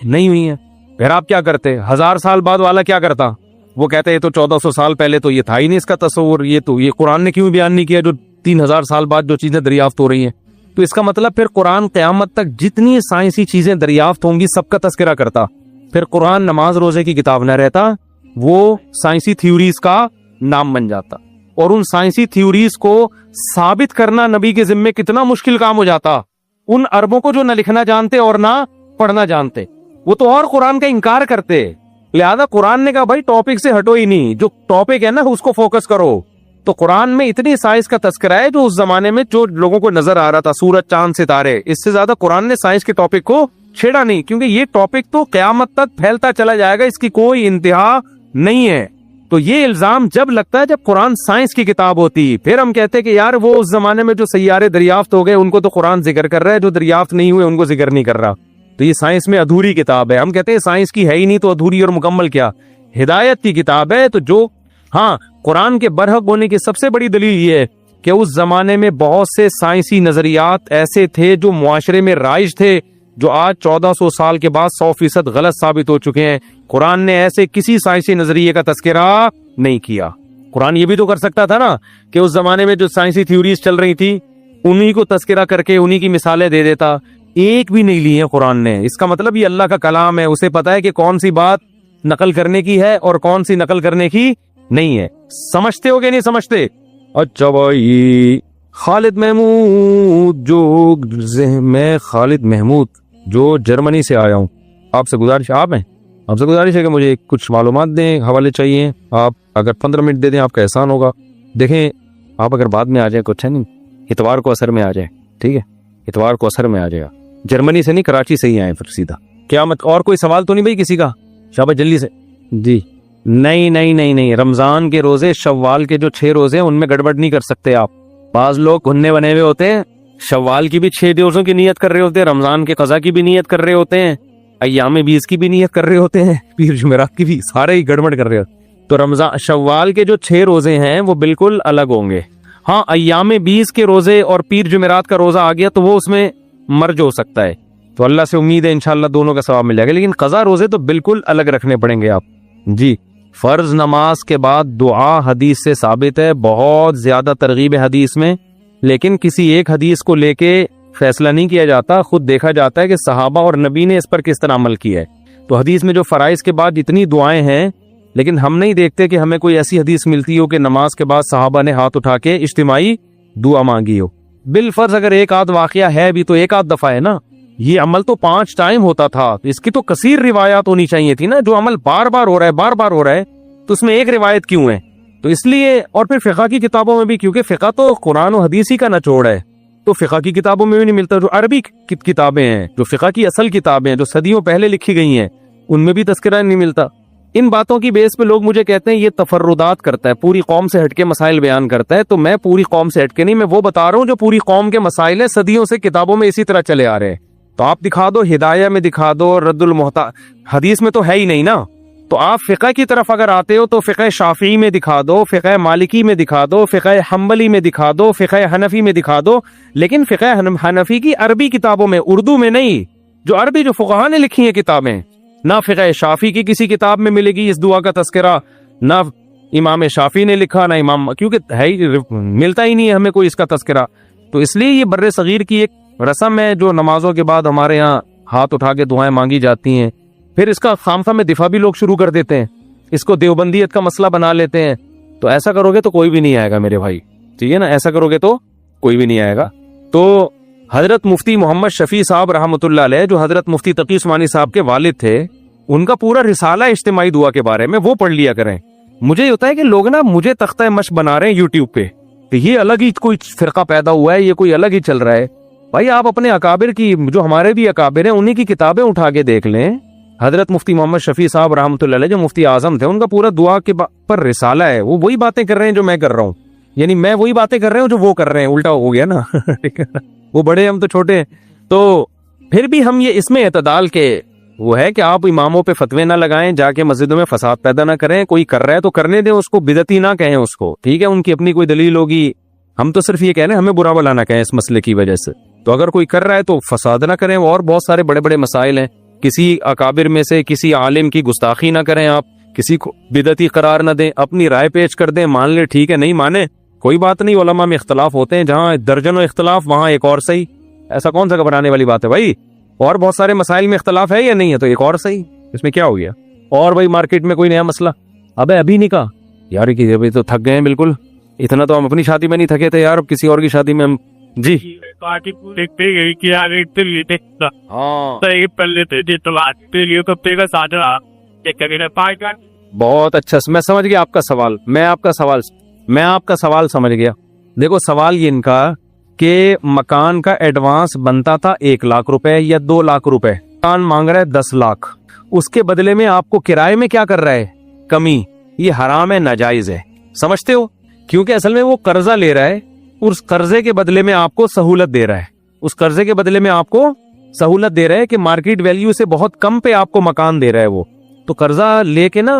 نہیں ہوئی ہے۔ پھر آپ کیا کرتے؟ 1000 سال بعد والا کیا کرتا؟ وہ کہتے یہ تو 1400 سال پہلے تو یہ تھا ہی نہیں اس کا تصور، یہ قرآن نے کیوں بیان نہیں کیا جو 3000 سال بعد جو چیزیں دریافت ہو رہی ہیں؟ تو اس کا مطلب پھر قرآن قیامت تک جتنی سائنسی چیزیں دریافت ہوں گی سب کا تذکرہ کرتا، پھر قرآن نماز روزے کی کتاب نہ رہتا، وہ سائنسی تھیوریز کا نام بن جاتا، اور ان سائنسی تھیوریز کو ثابت کرنا نبی کے ذمے کتنا مشکل کام ہو جاتا ان عربوں کو جو نہ لکھنا جانتے اور نہ پڑھنا جانتے، وہ تو اور قرآن کا انکار کرتے۔ لہذا قرآن نے کہا بھائی ٹاپک سے ہٹو ہی نہیں، جو ٹاپک ہے نا اس کو فوکس کرو۔ تو قرآن میں اتنی سائنس کا تذکرہ ہے جو اس زمانے میں جو لوگوں کو نظر آ رہا تھا، سورج چاند ستارے، اس سے زیادہ قرآن نے سائنس کے ٹاپک کو چھیڑا نہیں، کیونکہ یہ ٹاپک تو قیامت تک پھیلتا چلا جائے گا، اس کی کوئی انتہا نہیں ہے۔ تو یہ الزام جب لگتا ہے جب قرآن سائنس کی کتاب ہوتی، پھر ہم کہتے ہیں کہ یار وہ اس زمانے میں جو سیارے دریافت ہو گئے ان کو تو قرآن ذکر کر رہا ہے، جو دریافت نہیں ہوئے ان کو ذکر نہیں کر رہا، تو یہ سائنس میں ادھوری کتاب ہے۔ ہم کہتے ہیں سائنس کی ہے ہی نہیں تو ادھوری اور مکمل کیا، ہدایت کی کتاب ہے۔ تو جو قرآن کے برحق ہونے کی سب سے بڑی دلیل یہ ہے کہ اس زمانے میں بہت سے سائنسی نظریات ایسے تھے جو معاشرے میں رائج تھے، جو آج 1400 سال کے بعد 100% غلط ثابت ہو چکے ہیں۔ قرآن نے ایسے کسی سائنسی نظریے کا تذکرہ نہیں کیا۔ قرآن یہ بھی تو کر سکتا تھا نا کہ اس زمانے میں جو سائنسی تھیوریز چل رہی تھی انہی کو تذکرہ کر کے انہی کی مثالیں دے دیتا، ایک بھی نہیں لی ہے قرآن نے۔ اس کا مطلب یہ اللہ کا کلام ہے، اسے پتا ہے کہ کون سی بات نقل کرنے کی ہے اور کون سی نقل کرنے کی نہیں ہے۔ سمجھتے ہو کہ نہیں سمجھتے؟ اچھا بھائی، خالد محمود میں خالد محمود جو جرمنی سے آیا ہوں، آپ سے گزارش ہے کہ مجھے کچھ معلومات دیں، حوالے چاہیے۔ آپ اگر 15 منٹ دے دیں آپ کا احسان ہوگا۔ دیکھیں آپ اگر بعد میں آ جائیں کچھ ہے نہیں، اتوار کو اثر میں آ جائے، ٹھیک ہے، اتوار کو اثر میں آ جائے گا۔ جرمنی سے نہیں کراچی سے ہی آئے پھر سیدھا۔ کیا اور کوئی سوال تو نہیں بھائی کسی کا؟ شاباش جلدی سے۔ جی نہیں، رمضان کے روزے، شوال کے جو 6 روزے ہیں ان میں گڑبڑ نہیں کر سکتے آپ۔ بعض لوگ گھننے بنے ہوئے ہوتے ہیں، شوال کی بھی 6 روزوں کی نیت کر رہے ہوتے ہیں، رمضان کے قضا کی بھی نیت کر رہے ہوتے ہیں، ایام 20 کی بھی نیت کر رہے ہوتے ہیں، پیر جمعرات کی بھی، سارے ہی گڑبڑ کر رہے ہوتے ہیں۔ تو رمضان شوال کے جو 6 روزے ہیں وہ بالکل الگ ہوں گے۔ ہاں ایام 20 کے روزے اور پیر جمعرات کا روزہ آ گیا تو وہ اس میں مرج ہو سکتا ہے، تو اللہ سے امید ہے انشاءاللہ دونوں کا ثواب مل جائے گا، لیکن قضا روزے تو بالکل الگ رکھنے پڑیں گے آپ۔ جی، فرض نماز کے بعد دعا حدیث سے ثابت ہے، بہت زیادہ ترغیب ہے حدیث میں، لیکن کسی ایک حدیث کو لے کے فیصلہ نہیں کیا جاتا، خود دیکھا جاتا ہے کہ صحابہ اور نبی نے اس پر کس طرح عمل کیا ہے۔ تو حدیث میں جو فرائض کے بعد جتنی دعائیں ہیں، لیکن ہم نہیں دیکھتے کہ ہمیں کوئی ایسی حدیث ملتی ہو کہ نماز کے بعد صحابہ نے ہاتھ اٹھا کے اجتماعی دعا مانگی ہو۔ بالفرض اگر ایک آدھ واقعہ ہے بھی تو ایک آدھ دفعہ ہے نا، یہ عمل تو 5 ٹائم ہوتا تھا، اس کی تو کثیر روایات ہونی چاہیے تھی نا۔ جو عمل بار بار ہو رہا ہے تو اس میں ایک روایت کیوں ہے؟ تو اس لیے، اور پھر فقہ کی کتابوں میں بھی، کیونکہ فقہ تو قرآن و حدیث ہی کا نچوڑ ہے، تو فقہ کی کتابوں میں بھی نہیں ملتا۔ جو عربی کتابیں ہیں، جو فقہ کی اصل کتابیں ہیں جو صدیوں پہلے لکھی گئی ہیں، ان میں بھی تذکرہ نہیں ملتا۔ ان باتوں کی بیس پہ لوگ مجھے کہتے ہیں یہ تفردات کرتا ہے، پوری قوم سے ہٹ کے مسائل بیان کرتا ہے، تو میں پوری قوم سے ہٹ کے نہیں، میں وہ بتا رہا ہوں جو پوری قوم کے مسائل ہیں، صدیوں سے کتابوں میں اسی طرح چلے آ رہے ہیں۔ تو آپ دکھا دو، ہدایہ میں دکھا دو، رد المحتاج، حدیث میں تو ہے ہی نہیں نا۔ تو آپ فقہ کی طرف اگر آتے ہو تو فقہ شافعی میں دکھا دو، فقہ مالکی میں دکھا دو، فقہ حنبلی میں دکھا دو، فقہ حنفی میں دکھا دو، لیکن فقہ حنفی کی عربی کتابوں میں، اردو میں نہیں، جو عربی جو فقہاء نے لکھی ہیں کتابیں، نہ فقہ شافعی کی کسی کتاب میں ملے گی اس دعا کا تذکرہ، نہ امام شافعی نے لکھا، نہ امام، کیونکہ ہے ہی ملتا ہی نہیں ہے ہمیں کوئی اس کا تذکرہ۔ تو اس لیے یہ بر صغیر کی ایک رسم ہے جو نمازوں کے بعد ہمارے ہاں ہاتھ اٹھا کے دعائیں مانگی جاتی ہیں، پھر اس کا خامخواہ میں دفاع بھی لوگ شروع کر دیتے ہیں، اس کو دیوبندیت کا مسئلہ بنا لیتے ہیں۔ تو ایسا کرو گے تو کوئی بھی نہیں آئے گا میرے بھائی، ٹھیک ہے نا، ایسا کرو گے تو کوئی بھی نہیں آئے گا۔ تو حضرت مفتی محمد شفیع صاحب رحمۃ اللہ علیہ، جو حضرت مفتی تقی عثمانی صاحب کے والد تھے، ان کا پورا رسالہ اجتماعی دعا کے بارے میں، وہ پڑھ لیا کریں۔ مجھے یہ ہوتا ہے کہ لوگ نا مجھے تختہ مشق بنا رہے ہیں یوٹیوب پہ کہ یہ الگ ہی کوئی فرقہ پیدا ہوا ہے، یہ کوئی الگ ہی چل رہا ہے۔ بھائی آپ اپنے اکابر کی، جو ہمارے بھی اکابر ہیں، انہی کی کتابیں اٹھا کے دیکھ لیں۔ حضرت مفتی محمد شفیع صاحب رحمۃ اللہ علیہ جو مفتی اعظم تھے، ان کا پورا دعا کے پر رسالہ ہے، وہ وہی باتیں کر رہے ہیں جو میں کر رہا ہوں، یعنی میں وہی باتیں کر رہا ہوں جو وہ کر رہے ہیں، الٹا ہو گیا نا وہ بڑے ہم تو چھوٹے ہیں۔ تو پھر بھی ہم یہ اس میں اعتدال کے وہ ہے کہ آپ اماموں پہ فتوے نہ لگائیں، جا کے مسجدوں میں فساد پیدا نہ کریں، کوئی کر رہا ہے تو کرنے دیں اس کو، بدعتی نہ کہیں اس کو، ٹھیک ہے، ان کی اپنی کوئی دلیل ہوگی، ہم تو صرف یہ کہہ رہے ہیں ہمیں برا بلا نہ کہیں اس مسئلے کی وجہ سے۔ تو اگر کوئی کر رہا ہے تو فساد نہ کریں، اور بہت سارے بڑے بڑے مسائل ہیں، کسی اکابر میں سے کسی عالم کی گستاخی نہ کریں، آپ کسی کو بدعتی قرار نہ دیں، اپنی رائے پیش کر دیں، مان لیں ٹھیک ہے، نہیں مانے کوئی بات نہیں، علماء میں اختلاف ہوتے ہیں، جہاں درجنوں اختلاف وہاں ایک اور صحیح، ایسا کون سا گھبرانے والی بات ہے بھائی، اور بہت سارے مسائل میں اختلاف ہے یا نہیں ہے تو ایک اور صحیح، اس میں کیا ہو گیا۔ اور بھائی مارکیٹ میں کوئی نیا مسئلہ، ابھی نہیں کہا یار کہ ابھی تو تھک گئے ہیں، بالکل اتنا تو ہم اپنی شادی میں نہیں تھکے تھے یار، کسی اور کی شادی میں ہم جی بہت اچھا، میں سمجھ گیا آپ کا سوال، میں آپ کا سوال سمجھ گیا۔ دیکھو سوال یہ ان کا کہ مکان کا ایڈوانس بنتا تھا 1 لاکھ روپے یا 2 لاکھ روپے، مکان مانگ رہا ہے 10 لاکھ، اس کے بدلے میں آپ کو کرائے میں کیا کر رہا ہے، کمی، یہ حرام ہے, ناجائز ہے. سمجھتے ہو؟ کیونکہ اصل میں وہ قرضہ لے رہا ہے, اس قرضے کے بدلے میں آپ کو سہولت دے رہا ہے. اس قرضے کے بدلے میں آپ کو سہولت دے رہا ہے کہ مارکیٹ ویلیو سے بہت کم پہ آپ کو مکان دے رہا ہے وہ. تو قرضہ لے کے نا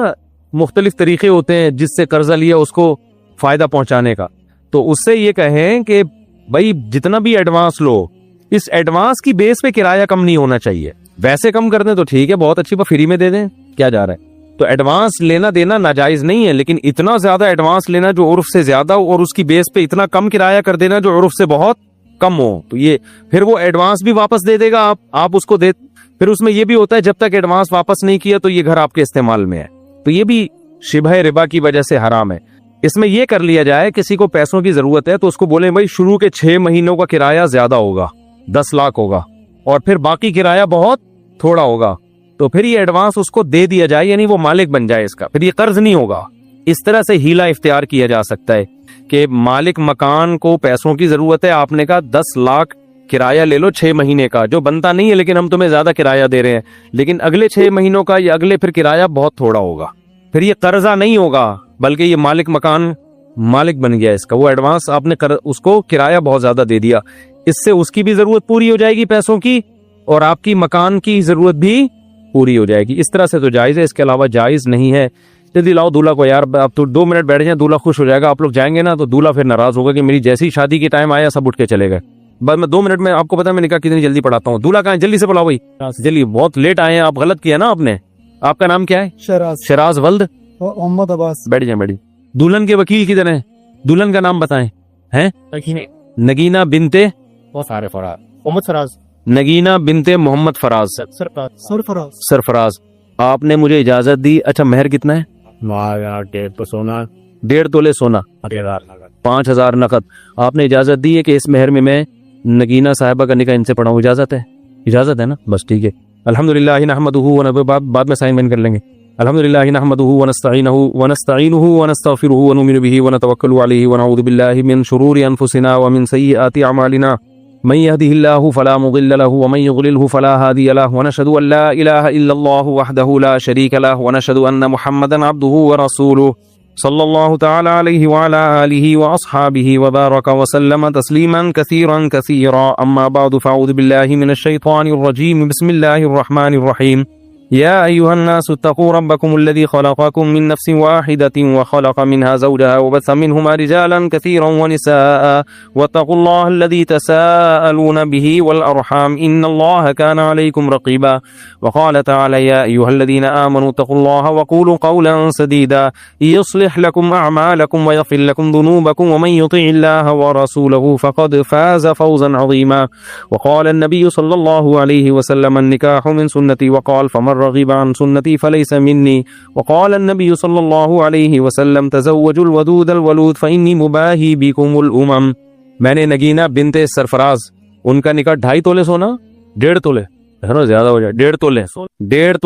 مختلف طریقے ہوتے ہیں جس سے قرضہ لیا اس کو فائدہ پہنچانے کا. تو اس سے یہ کہیں کہ بھائی جتنا بھی ایڈوانس لو, اس ایڈوانس کی بیس پہ کرایہ کم نہیں ہونا چاہیے. ویسے کم کر دیں تو ٹھیک ہے, بہت اچھی بات, فری میں دے دیں, کیا جا رہا ہے. تو ایڈوانس لینا دینا ناجائز نہیں ہے, لیکن اتنا زیادہ ایڈوانس لینا جو عرف سے زیادہ ہو اور اس کی بیس پہ اتنا کم کرایہ کر دینا جو عرف سے بہت کم ہو, تو یہ پھر وہ ایڈوانس بھی واپس دے دے گا, آپ اس کو دے. پھر اس میں یہ بھی ہوتا ہے جب تک ایڈوانس واپس نہیں کیا تو یہ گھر آپ کے استعمال میں ہے. تو یہ بھی شبہ ربا کی وجہ سے حرام ہے. اس میں یہ کر لیا جائے, کسی کو پیسوں کی ضرورت ہے تو اس کو بولیں بھائی شروع کے 6 مہینوں کا کرایہ زیادہ ہوگا, 10 لاکھ ہوگا, اور پھر باقی کرایہ بہت تھوڑا ہوگا, تو پھر یہ ایڈوانس اس کو دے دیا جائے, یعنی وہ مالک بن جائے اس کا, پھر یہ قرض نہیں ہوگا. اس طرح سے ہیلا اختیار کیا جا سکتا ہے کہ مالک مکان کو پیسوں کی ضرورت ہے, آپ نے کہا 10 لاکھ کرایہ لے لو 6 مہینے کا, جو بنتا نہیں ہے لیکن ہم تمہیں زیادہ کرایہ دے رہے ہیں, لیکن اگلے 6 مہینوں کا یا اگلے پھر کرایہ بہت تھوڑا ہوگا. پھر یہ قرضہ نہیں ہوگا بلکہ یہ مالک مکان مالک بن گیا اس کا. وہ ایڈوانس آپ نے اس کو کرایہ بہت زیادہ دے دیا, اس سے اس کی بھی ضرورت پوری ہو جائے گی پیسوں کی, اور آپ کی مکان کی ضرورت بھی پوری ہو جائے گی. اس طرح سے تو جائز ہے, اس کے علاوہ جائز نہیں ہے. جلدی لاؤ دولہا کو یار, آپ تو 2 منٹ بیٹھ جائیں, دولہا خوش ہو جائے گا. آپ لوگ جائیں گے نا تو دولہا پھر ناراض ہوگا کہ میری جیسی شادی کی ٹائم آیا سب اٹھ کے چلے گئے. بس میں 2 منٹ میں, آپ کو پتا ہے میں نکاح کتنی جلدی پڑھاتا ہوں. دولہا کہاں ہے, جلدی سے بلاؤ بھائی, جلدی. بہت لیٹ آئے ہیں آپ, غلط کیا نا آپ نے. آپ کا نام کیا ہے؟ شراز ولد محمد عباس. بیٹھ جائیں, بیٹھ جائیں. دلہن کے وکیل کدھر ہیں؟ دلہن کا نام بتائیں. ہیں نگینہ بنتے محمد فراز. نگینہ بنتے محمد فراز سرفراز. آپ نے مجھے اجازت دی. اچھا مہر کتنا ہے؟ 1.5 تولے سونا, 5,000 نقد. آپ نے اجازت دی ہے کہ اس مہر میں نگینہ صاحبہ کا نکاح ان سے پڑھاؤں. اجازت ہے؟ اجازت ہے نا, بس ٹھیک ہے. الحمدللہ نحمدہ, بعد میں سائن بین کر لیں گے. الحمدللہ نحمدہ ونستعینہ ونستغفرہ ونؤمن بہ ونتوکل علیہ ونعوذ باللہ من شرور انفسنا ومن سیئات اعمالنا من يهده الله فلا مضل له ومن يضلله فلا هادي له ونشهد ان لا اله الا الله وحده لا شريك له ونشهد ان محمدا عبده ورسوله صلى الله تعالى عليه وعلى آله وأصحابه وبارك وسلم تسليما كثيرا كثيرا. أما بعد فأعوذ بالله من الشيطان الرجيم. بسم الله الرحمن الرحيم. يا أيها الناس اتقوا ربكم الذي خلقكم من نفس واحدة وخلق منها زوجها وبث منهما رجالا كثيرا ونساء واتقوا الله الذي تساءلون به والأرحام إن الله كان عليكم رقيبا. وقال تعالى يا أيها الذين آمنوا اتقوا الله وقولوا قولا سديدا يصلح لكم أعمالكم ويغفر لكم ذنوبكم ومن يطع الله ورسوله فقد فاز فوزا عظيما. وقال النبي صلى الله عليه وسلم النكاح من سنتي وقال فمن رغب عن سنتي فليس مني. وقال النبي صلى الله عليه وسلم تزوجوا الودود الولود فإني مباهي بكم الأمم. میں نے نگینہ بنت سرفراز, ان کا نکاح 2.5 تولے سونا, 1.5 تولے, زیادہ ہو جائے, 1.5 تولے, 1.5 تولے